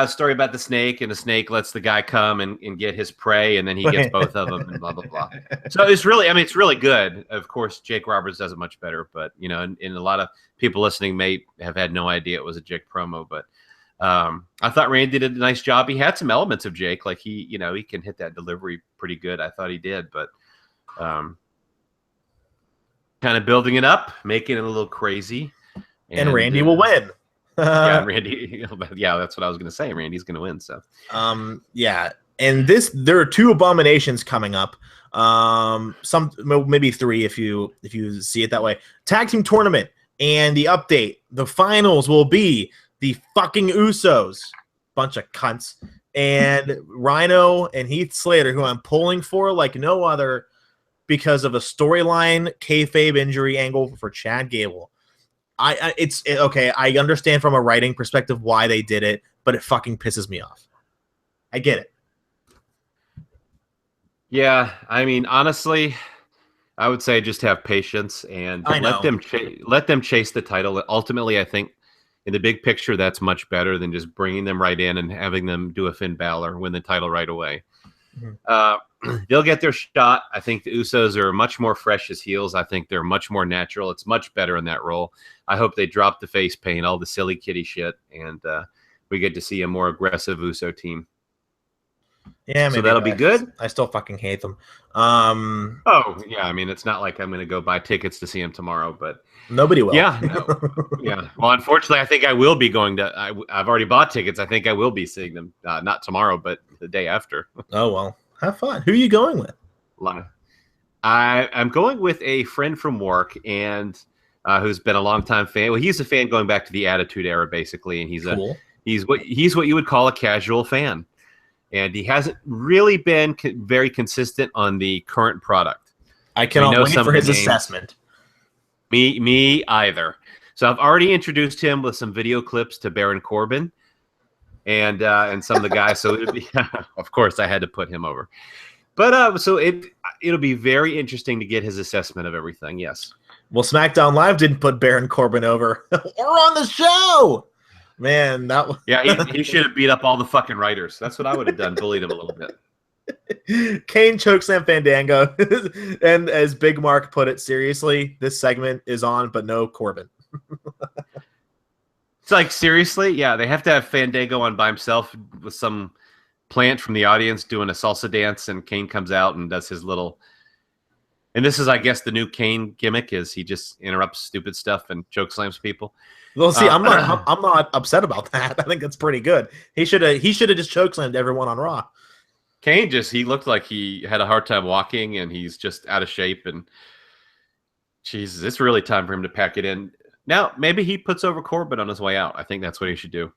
Story about the snake, and the snake lets the guy come and get his prey, and then he gets both of them, and blah blah blah. So it's really, I mean, it's really good. Of course, Jake Roberts does it much better, but you know, and a lot of people listening may have had no idea it was a Jake promo. But I thought Randy did a nice job. He had some elements of Jake, like he can hit that delivery pretty good. I thought he did, but kind of building it up, making it a little crazy, and Randy will win. Yeah, Randy. Yeah, that's what I was going to say. Randy's going to win. So, yeah, and there are 2 abominations coming up. Some maybe 3 if you see it that way. Tag team tournament, and the update: the finals will be the fucking Usos, bunch of cunts, and Rhino and Heath Slater, who I'm pulling for like no other because of a storyline kayfabe injury angle for Chad Gable. It's okay. I understand from a writing perspective why they did it, but it fucking pisses me off. I get it. Yeah, I mean, honestly, I would say just have patience and let them chase the title. Ultimately, I think in the big picture, that's much better than just bringing them right in and having them do a Finn Balor, win the title right away. Mm-hmm. They'll get their shot. I think the Usos are much more fresh as heels. I think they're much more natural. It's much better in that role. I hope they drop the face paint, all the silly kitty shit, and we get to see a more aggressive Uso team. Yeah, maybe so that'll be good. I still fucking hate them. Oh yeah, I mean, it's not like I'm going to go buy tickets to see him tomorrow, but nobody will. Yeah, no. Yeah. Well, unfortunately, I think I will be going to. I've already bought tickets. I think I will be seeing them not tomorrow, but the day after. Oh well, have fun. Who are you going with? I'm going with a friend from work and who's been a longtime fan. Well, he's a fan going back to the Attitude Era, basically, and he's what you would call a casual fan. And he hasn't really been very consistent on the current product. I cannot wait for his assessment. Me either. So I've already introduced him with some video clips to Baron Corbin and some of the guys. So it'd be, of course, I had to put him over. But so it'll be very interesting to get his assessment of everything. Yes. Well, SmackDown Live didn't put Baron Corbin over. We're on the show. Man, that was... Yeah, he should have beat up all the fucking writers. That's what I would have done, bullied him a little bit. Kane chokeslam Fandango. And as Big Mark put it, seriously, this segment is on, but no Corbin. It's like, seriously? Yeah, they have to have Fandango on by himself with some plant from the audience doing a salsa dance, and Kane comes out and does his little... And this is, I guess, the new Kane gimmick, is he just interrupts stupid stuff and chokeslams people. Well, see, I'm not upset about that. I think that's pretty good. He should have just chokeslammed everyone on Raw. Kane he looked like he had a hard time walking, and he's just out of shape. And Jesus, it's really time for him to pack it in. Now, maybe he puts over Corbin on his way out. I think that's what he should do.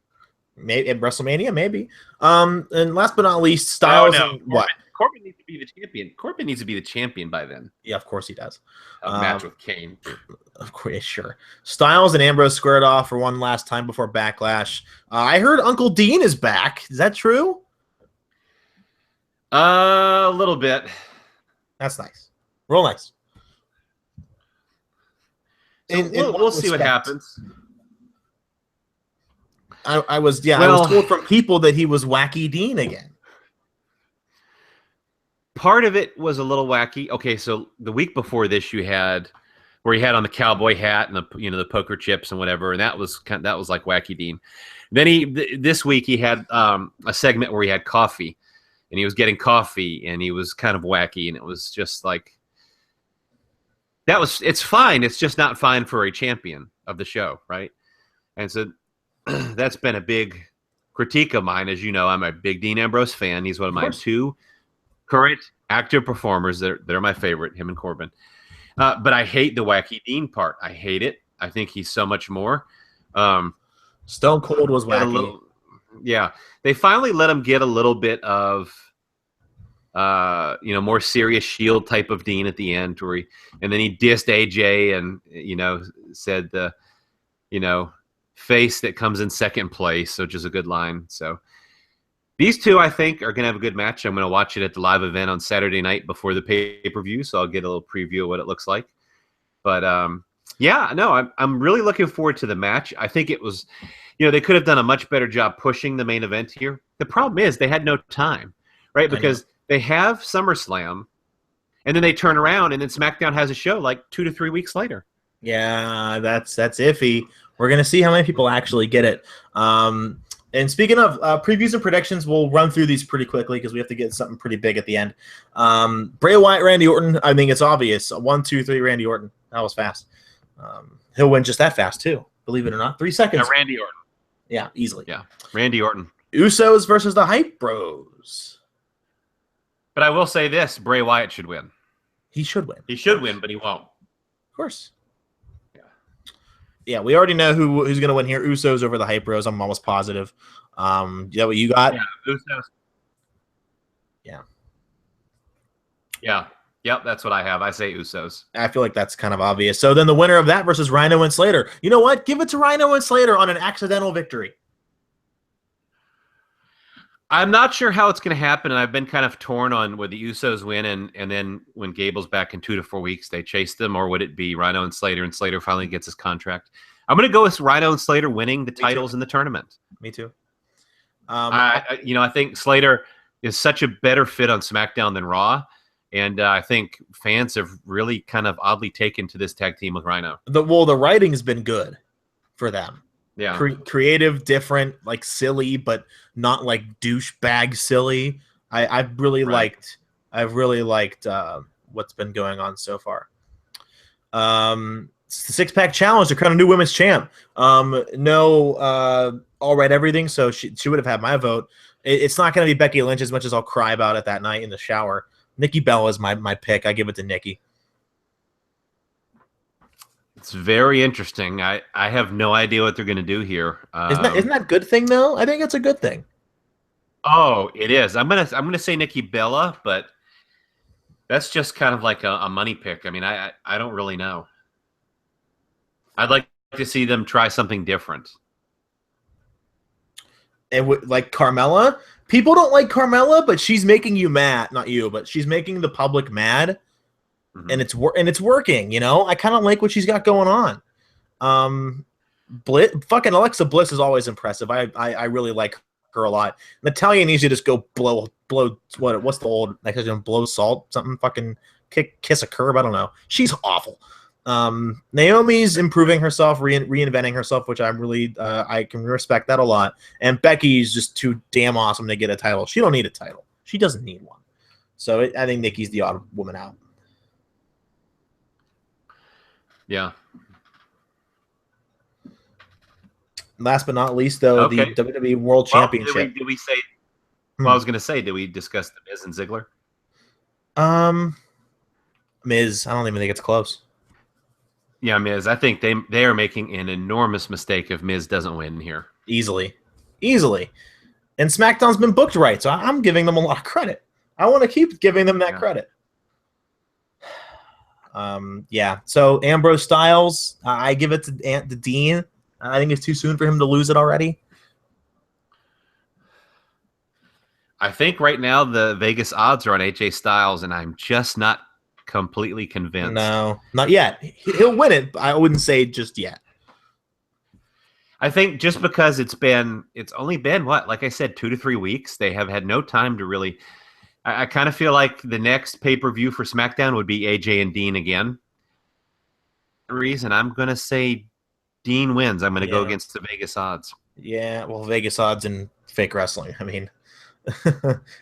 Maybe at WrestleMania, maybe. And last but not least, Styles. No. What? Corbin needs to be the champion. Corbin needs to be the champion by then. Yeah, of course he does. A match with Kane. Of course, sure. Styles and Ambrose squared off for one last time before Backlash. I heard Uncle Dean is back. Is that true? A little bit. That's nice. Real nice. So we'll see what happens. I was told from people that he was Wacky Dean again. Part of it was a little wacky. Okay, so the week before this, you had where he had on the cowboy hat and the poker chips and whatever, and that was like Wacky Dean. Then this week he had a segment where he had coffee, and he was getting coffee, and he was kind of wacky, and it was just like it's fine. It's just not fine for a champion of the show, right? And so that's been a big critique of mine. As you know, I'm a big Dean Ambrose fan. He's one of my 2 current active performers. They're my favorite, him and Corbin. But I hate the Wacky Dean part. I hate it. I think he's so much more. Stone Cold was wacky. They finally let him get a little bit of more serious Shield type of Dean at the end, and then he dissed AJ and said the face that comes in second place, which is a good line. So these 2, I think, are going to have a good match. I'm going to watch it at the live event on Saturday night before the pay-per-view, so I'll get a little preview of what it looks like. But Yeah, no, I'm really looking forward to the match. I think it was, they could have done a much better job pushing the main event here. The problem is they had no time, right? Because they have SummerSlam, and then they turn around, and then SmackDown has a show like 2 to 3 weeks later. Yeah, that's iffy. We're gonna see how many people actually get it. And speaking of previews and predictions, we'll run through these pretty quickly because we have to get something pretty big at the end. Bray Wyatt, Randy Orton. I think it's obvious. 1, 2, 3, Randy Orton. That was fast. He'll win just that fast too. Believe it or not, 3 seconds. Yeah, Randy Orton. Yeah, easily. Yeah, Randy Orton. Usos versus the Hype Bros. But I will say this: Bray Wyatt should win. He should win. He should win, but he won't. Of course. Yeah, we already know who's going to win here. Usos over the Hype Bros. I'm almost positive. Yeah, what you got? Yeah, Usos. Yeah. Yep, that's what I have. I say Usos. I feel like that's kind of obvious. So then the winner of that versus Rhino and Slater. You know what? Give it to Rhino and Slater on an accidental victory. I'm not sure how it's going to happen, and I've been kind of torn on would the Usos win, and then when Gable's back in 2 to 4 weeks, they chase them, or would it be Rhino and Slater finally gets his contract? I'm going to go with Rhino and Slater winning the titles in the tournament. Me too. I think Slater is such a better fit on SmackDown than Raw, and I think fans have really kind of oddly taken to this tag team with Rhino. The writing's been good for them. Yeah, creative, different, like silly, but not like douchebag silly. I've really liked what's been going on so far. It's the 6-pack challenge. They're kind of new women's champ. No, all right, everything. So she would have had my vote. It's not going to be Becky Lynch as much as I'll cry about it that night in the shower. Nikki Bella is my pick. I give it to Nikki. It's very interesting. I have no idea what they're going to do here. Isn't that a good thing though? I think it's a good thing. Oh, it is. I'm gonna say Nikki Bella, but that's just kind of like a money pick. I mean, I don't really know. I'd like to see them try something different. And like Carmella, people don't like Carmella, but she's making you mad. Not you, but she's making the public mad. Mm-hmm. And it's working, I kind of like what she's got going on. Fucking Alexa Bliss is always impressive. I really like her a lot. Natalya needs to just go blow what's the old blow salt something, fucking kiss a curb. I don't know. She's awful. Naomi's improving herself, reinventing herself, which I'm really I can respect that a lot. And Becky's just too damn awesome to get a title. She don't need a title. She doesn't need one. So I think Nikki's the odd woman out. Yeah. Last but not least, though, the WWE World Championship. Did we say? Well, I was going to say, did we discuss the Miz and Ziggler? Miz, I don't even think it's close. Yeah, Miz. I think they are making an enormous mistake if Miz doesn't win here. Easily. And SmackDown's been booked right, so I'm giving them a lot of credit. I want to keep giving them that credit. So Ambrose Styles, I give it to Dean. I think it's too soon for him to lose it already. I think right now the Vegas odds are on AJ Styles, and I'm just not completely convinced. No, not yet. He'll win it, but I wouldn't say just yet. I think just because it's only been what, like I said, 2 to 3 weeks. They have had no time to really. I kind of feel like the next pay-per-view for SmackDown would be AJ and Dean again. For the reason I'm going to say Dean wins. I'm going to go against the Vegas odds. Yeah, well, Vegas odds in fake wrestling. I mean,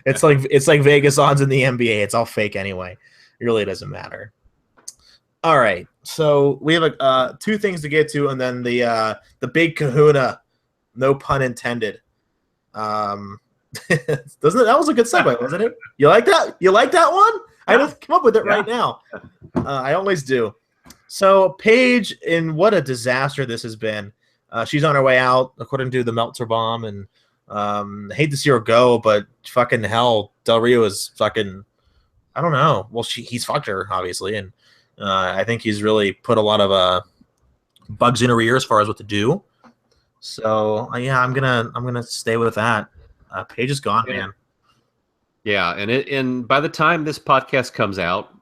it's like Vegas odds in the NBA. It's all fake anyway. It really doesn't matter. All right, so we have 2 things to get to, and then the big kahuna, no pun intended. That was a good segue, wasn't it? You like that? You like that one? I just come up with it right now. I always do. So Paige, and what a disaster this has been. She's on her way out, according to the Meltzer bomb, and I hate to see her go, but fucking hell, Del Rio is fucking. I don't know. Well, he's fucked her, obviously, and I think he's really put a lot of bugs in her ear as far as what to do. So I'm gonna stay with that. Paige is gone, man. Yeah, and by the time this podcast comes out,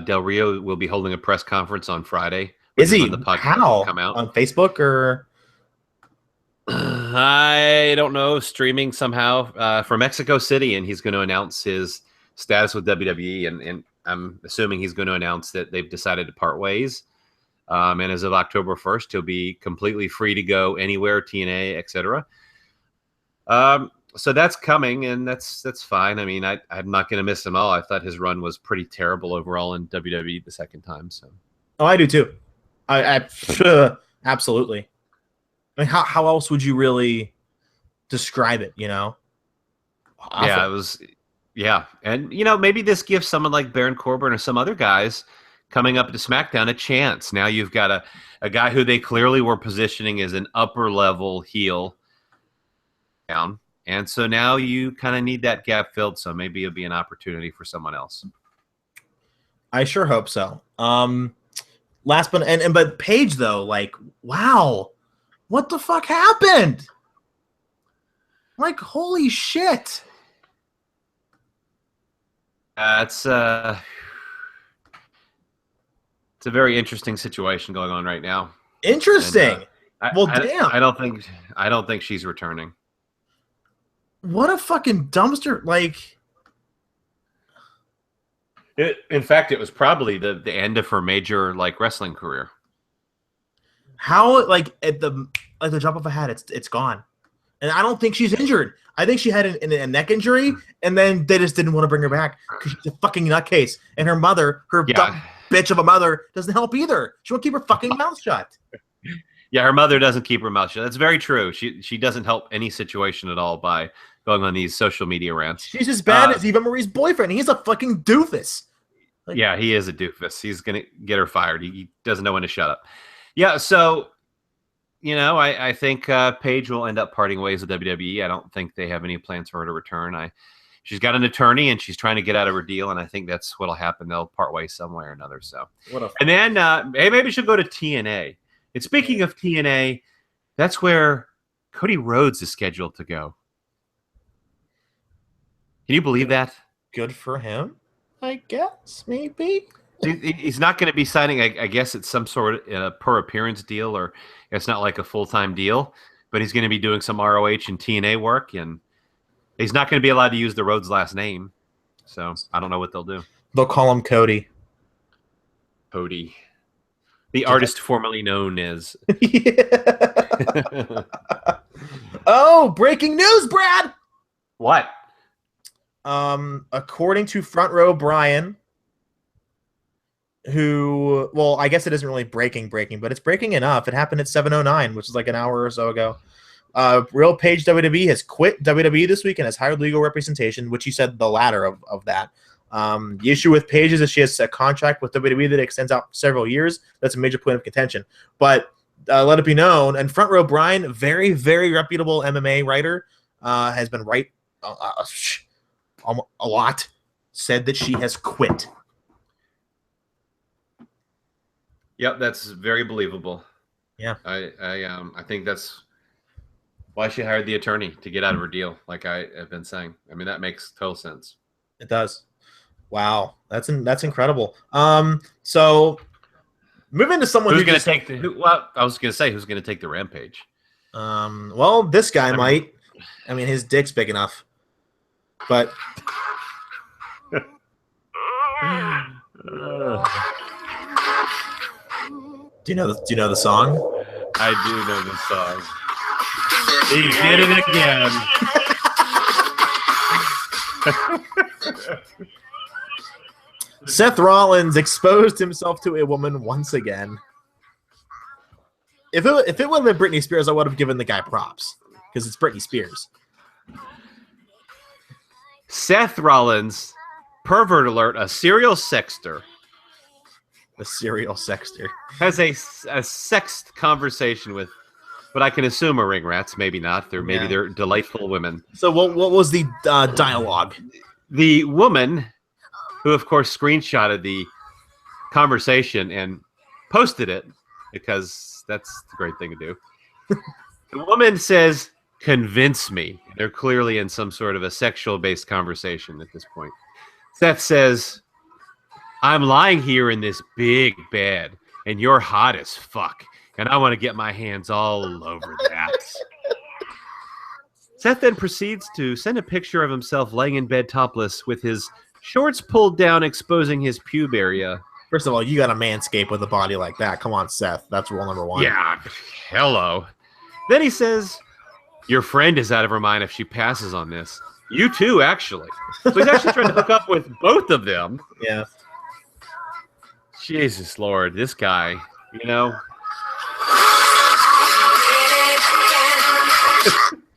Del Rio will be holding a press conference on Friday Is he? When the podcast How? will come out On Facebook or? I don't know. Streaming somehow from Mexico City, and he's going to announce his status with WWE, and I'm assuming he's going to announce that they've decided to part ways. And as of October 1st, he'll be completely free to go anywhere, TNA, etc. So that's coming, and that's fine. I mean, I'm not going to miss him all. I thought his run was pretty terrible overall in WWE the second time. So, Oh, I do too. I absolutely. I mean, how else would you really describe it? You know? Awful. Yeah, it was. Yeah, and maybe this gives someone like Baron Corbin or some other guys coming up to SmackDown a chance. Now you've got a guy who they clearly were positioning as an upper level heel down. And so now you kind of need that gap filled. So maybe it'll be an opportunity for someone else. I sure hope so. Last but Paige though, like, wow, what the fuck happened? Like, holy shit. It's a very interesting situation going on right now. Interesting. And, damn. I don't think she's returning. What a fucking dumpster! Like, in fact, it was probably the end of her major wrestling career. How at the drop of a hat, it's gone, and I don't think she's injured. I think she had a neck injury, and then they just didn't want to bring her back because she's a fucking nutcase, and her mother, dumb bitch of a mother, doesn't help either. She won't keep her fucking mouth shut. Yeah, her mother doesn't keep her mouth shut. That's very true. She doesn't help any situation at all by going on these social media rants. She's as bad as Eva Marie's boyfriend. He's a fucking doofus. Yeah, he is a doofus. He's going to get her fired. He doesn't know when to shut up. Yeah, so, I think Paige will end up parting ways with WWE. I don't think they have any plans for her to return. She's got an attorney, and she's trying to get out of her deal, and I think that's what'll happen. They'll part ways some way or another. So, and then maybe she'll go to TNA. And speaking of TNA, that's where Cody Rhodes is scheduled to go. Can you believe that? Good for him, I guess, maybe. He's not going to be signing, I guess it's some sort of per appearance deal, or it's not like a full-time deal, but he's going to be doing some ROH and TNA work, and he's not going to be allowed to use the Rhodes last name. So I don't know what they'll do. They'll call him Cody. Cody. The artist formerly known as. Oh, breaking news, Brad! What? According to Front Row Brian, who, well, I guess it isn't really breaking, but it's breaking enough. It happened at 7:09, which is like an hour or so ago. Real Page WWE has quit WWE this week and has hired legal representation, which he said the latter of that. The issue with Paige is that she has a contract with WWE that extends out several years. That's a major point of contention. But let it be known, and Front Row Brian, very, very reputable MMA writer, has been right a lot, said that she has quit. Yep, that's very believable. Yeah, I think that's why she hired the attorney, to get out of her deal, like I have been saying. I mean, that makes total sense. It does. Wow, that's incredible. So moving to someone who's going to take I was going to say, who's going to take the Rampage? Well, this guy might. I mean, his dick's big enough. But do you know the song? I do know the song. He did it again. Seth Rollins exposed himself to a woman once again. If it would have been Britney Spears, I would have given the guy props because it's Britney Spears. Seth Rollins, pervert alert, a serial sexter. A serial sexter has a sexed conversation with what I can assume are ring rats. Maybe not. They're delightful women. So what was the dialogue? The woman, who of course screenshotted the conversation and posted it because that's the great thing to do. The woman says, "Convince me." They're clearly in some sort of a sexual-based conversation at this point. Seth says, "I'm lying here in this big bed, and you're hot as fuck, and I want to get my hands all over that. Seth then proceeds to send a picture of himself laying in bed topless with his shorts pulled down, exposing his pube area. First of all, you got to manscape with a body like that. Come on, Seth. That's rule number one. Yeah, hello. Then he says, your friend is out of her mind if she passes on this. You too, actually. So he's actually trying to hook up with both of them. Yeah. Jesus Lord, this guy, you know.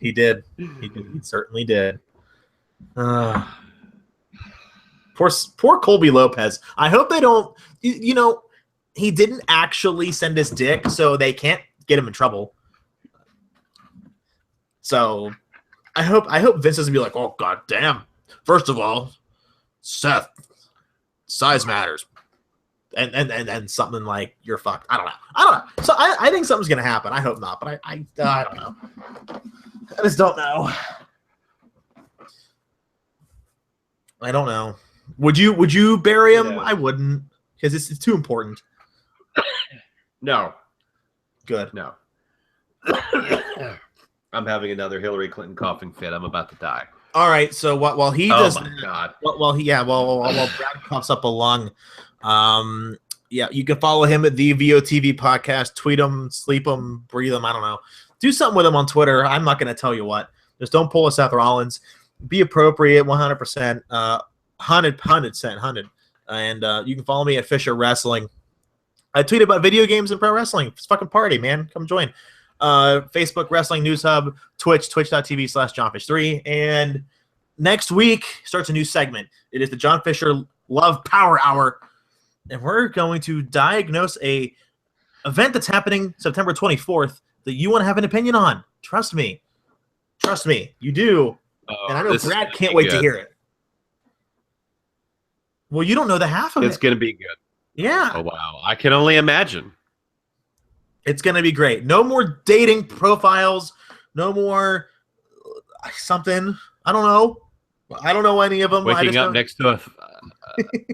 He did. He certainly did. Poor Colby Lopez. I hope they don't. You know, he didn't actually send his dick, so they can't get him in trouble. So, I hope Vince doesn't be like, oh god damn. First of all, Seth, size matters, and something like you're fucked. I don't know. So I think something's gonna happen. I hope not, but I don't know. I just don't know. I don't know. Would you bury him? Yeah. I wouldn't, because it's too important. No. Good. No. I'm having another Hillary Clinton coughing fit. I'm about to die. All right. So while he does, oh my God. While Brad coughs up a lung, yeah, you can follow him at the VOTV podcast. Tweet him, sleep him, breathe him. I don't know. Do something with him on Twitter. I'm not going to tell you what. Just don't pull a Seth Rollins. Be appropriate, 100%. 100. And you can follow me at Fisher Wrestling. I tweet about video games and pro wrestling. It's a fucking party, man. Come join. Facebook Wrestling News Hub, twitch.tv/JohnFish3. And next week starts a new segment. It is the John Fisher Love Power Hour. And we're going to diagnose a event that's happening September 24th that you want to have an opinion on. Trust me. You do. And I know Brad can't wait to hear it. Well, you don't know the half of it. It's going to be good. Yeah. Oh, wow. I can only imagine. It's going to be great. No more dating profiles. No more something. I don't know. I don't know any of them. Waking up next to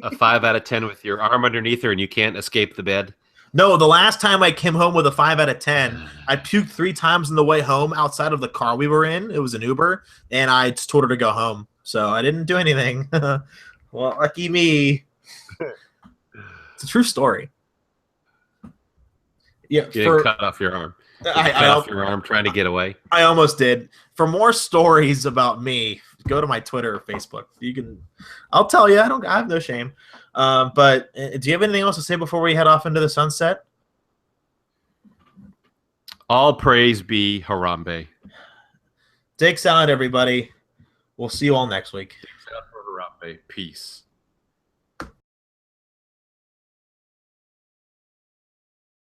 a 5 out of 10 with your arm underneath her and you can't escape the bed. No, the last time I came home with a 5 out of 10, I puked 3 times on the way home outside of the car we were in. It was an Uber, and I just told her to go home. So I didn't do anything. Well, lucky me. It's a true story. Yeah, cut off your arm. Cut off your arm trying to get away. I almost did. For more stories about me, go to my Twitter or Facebook. You can. I'll tell you. I have no shame. But do you have anything else to say before we head off into the sunset? All praise be Harambe. Dicks out, everybody. We'll see you all next week. Dicks out for Harambe. Peace.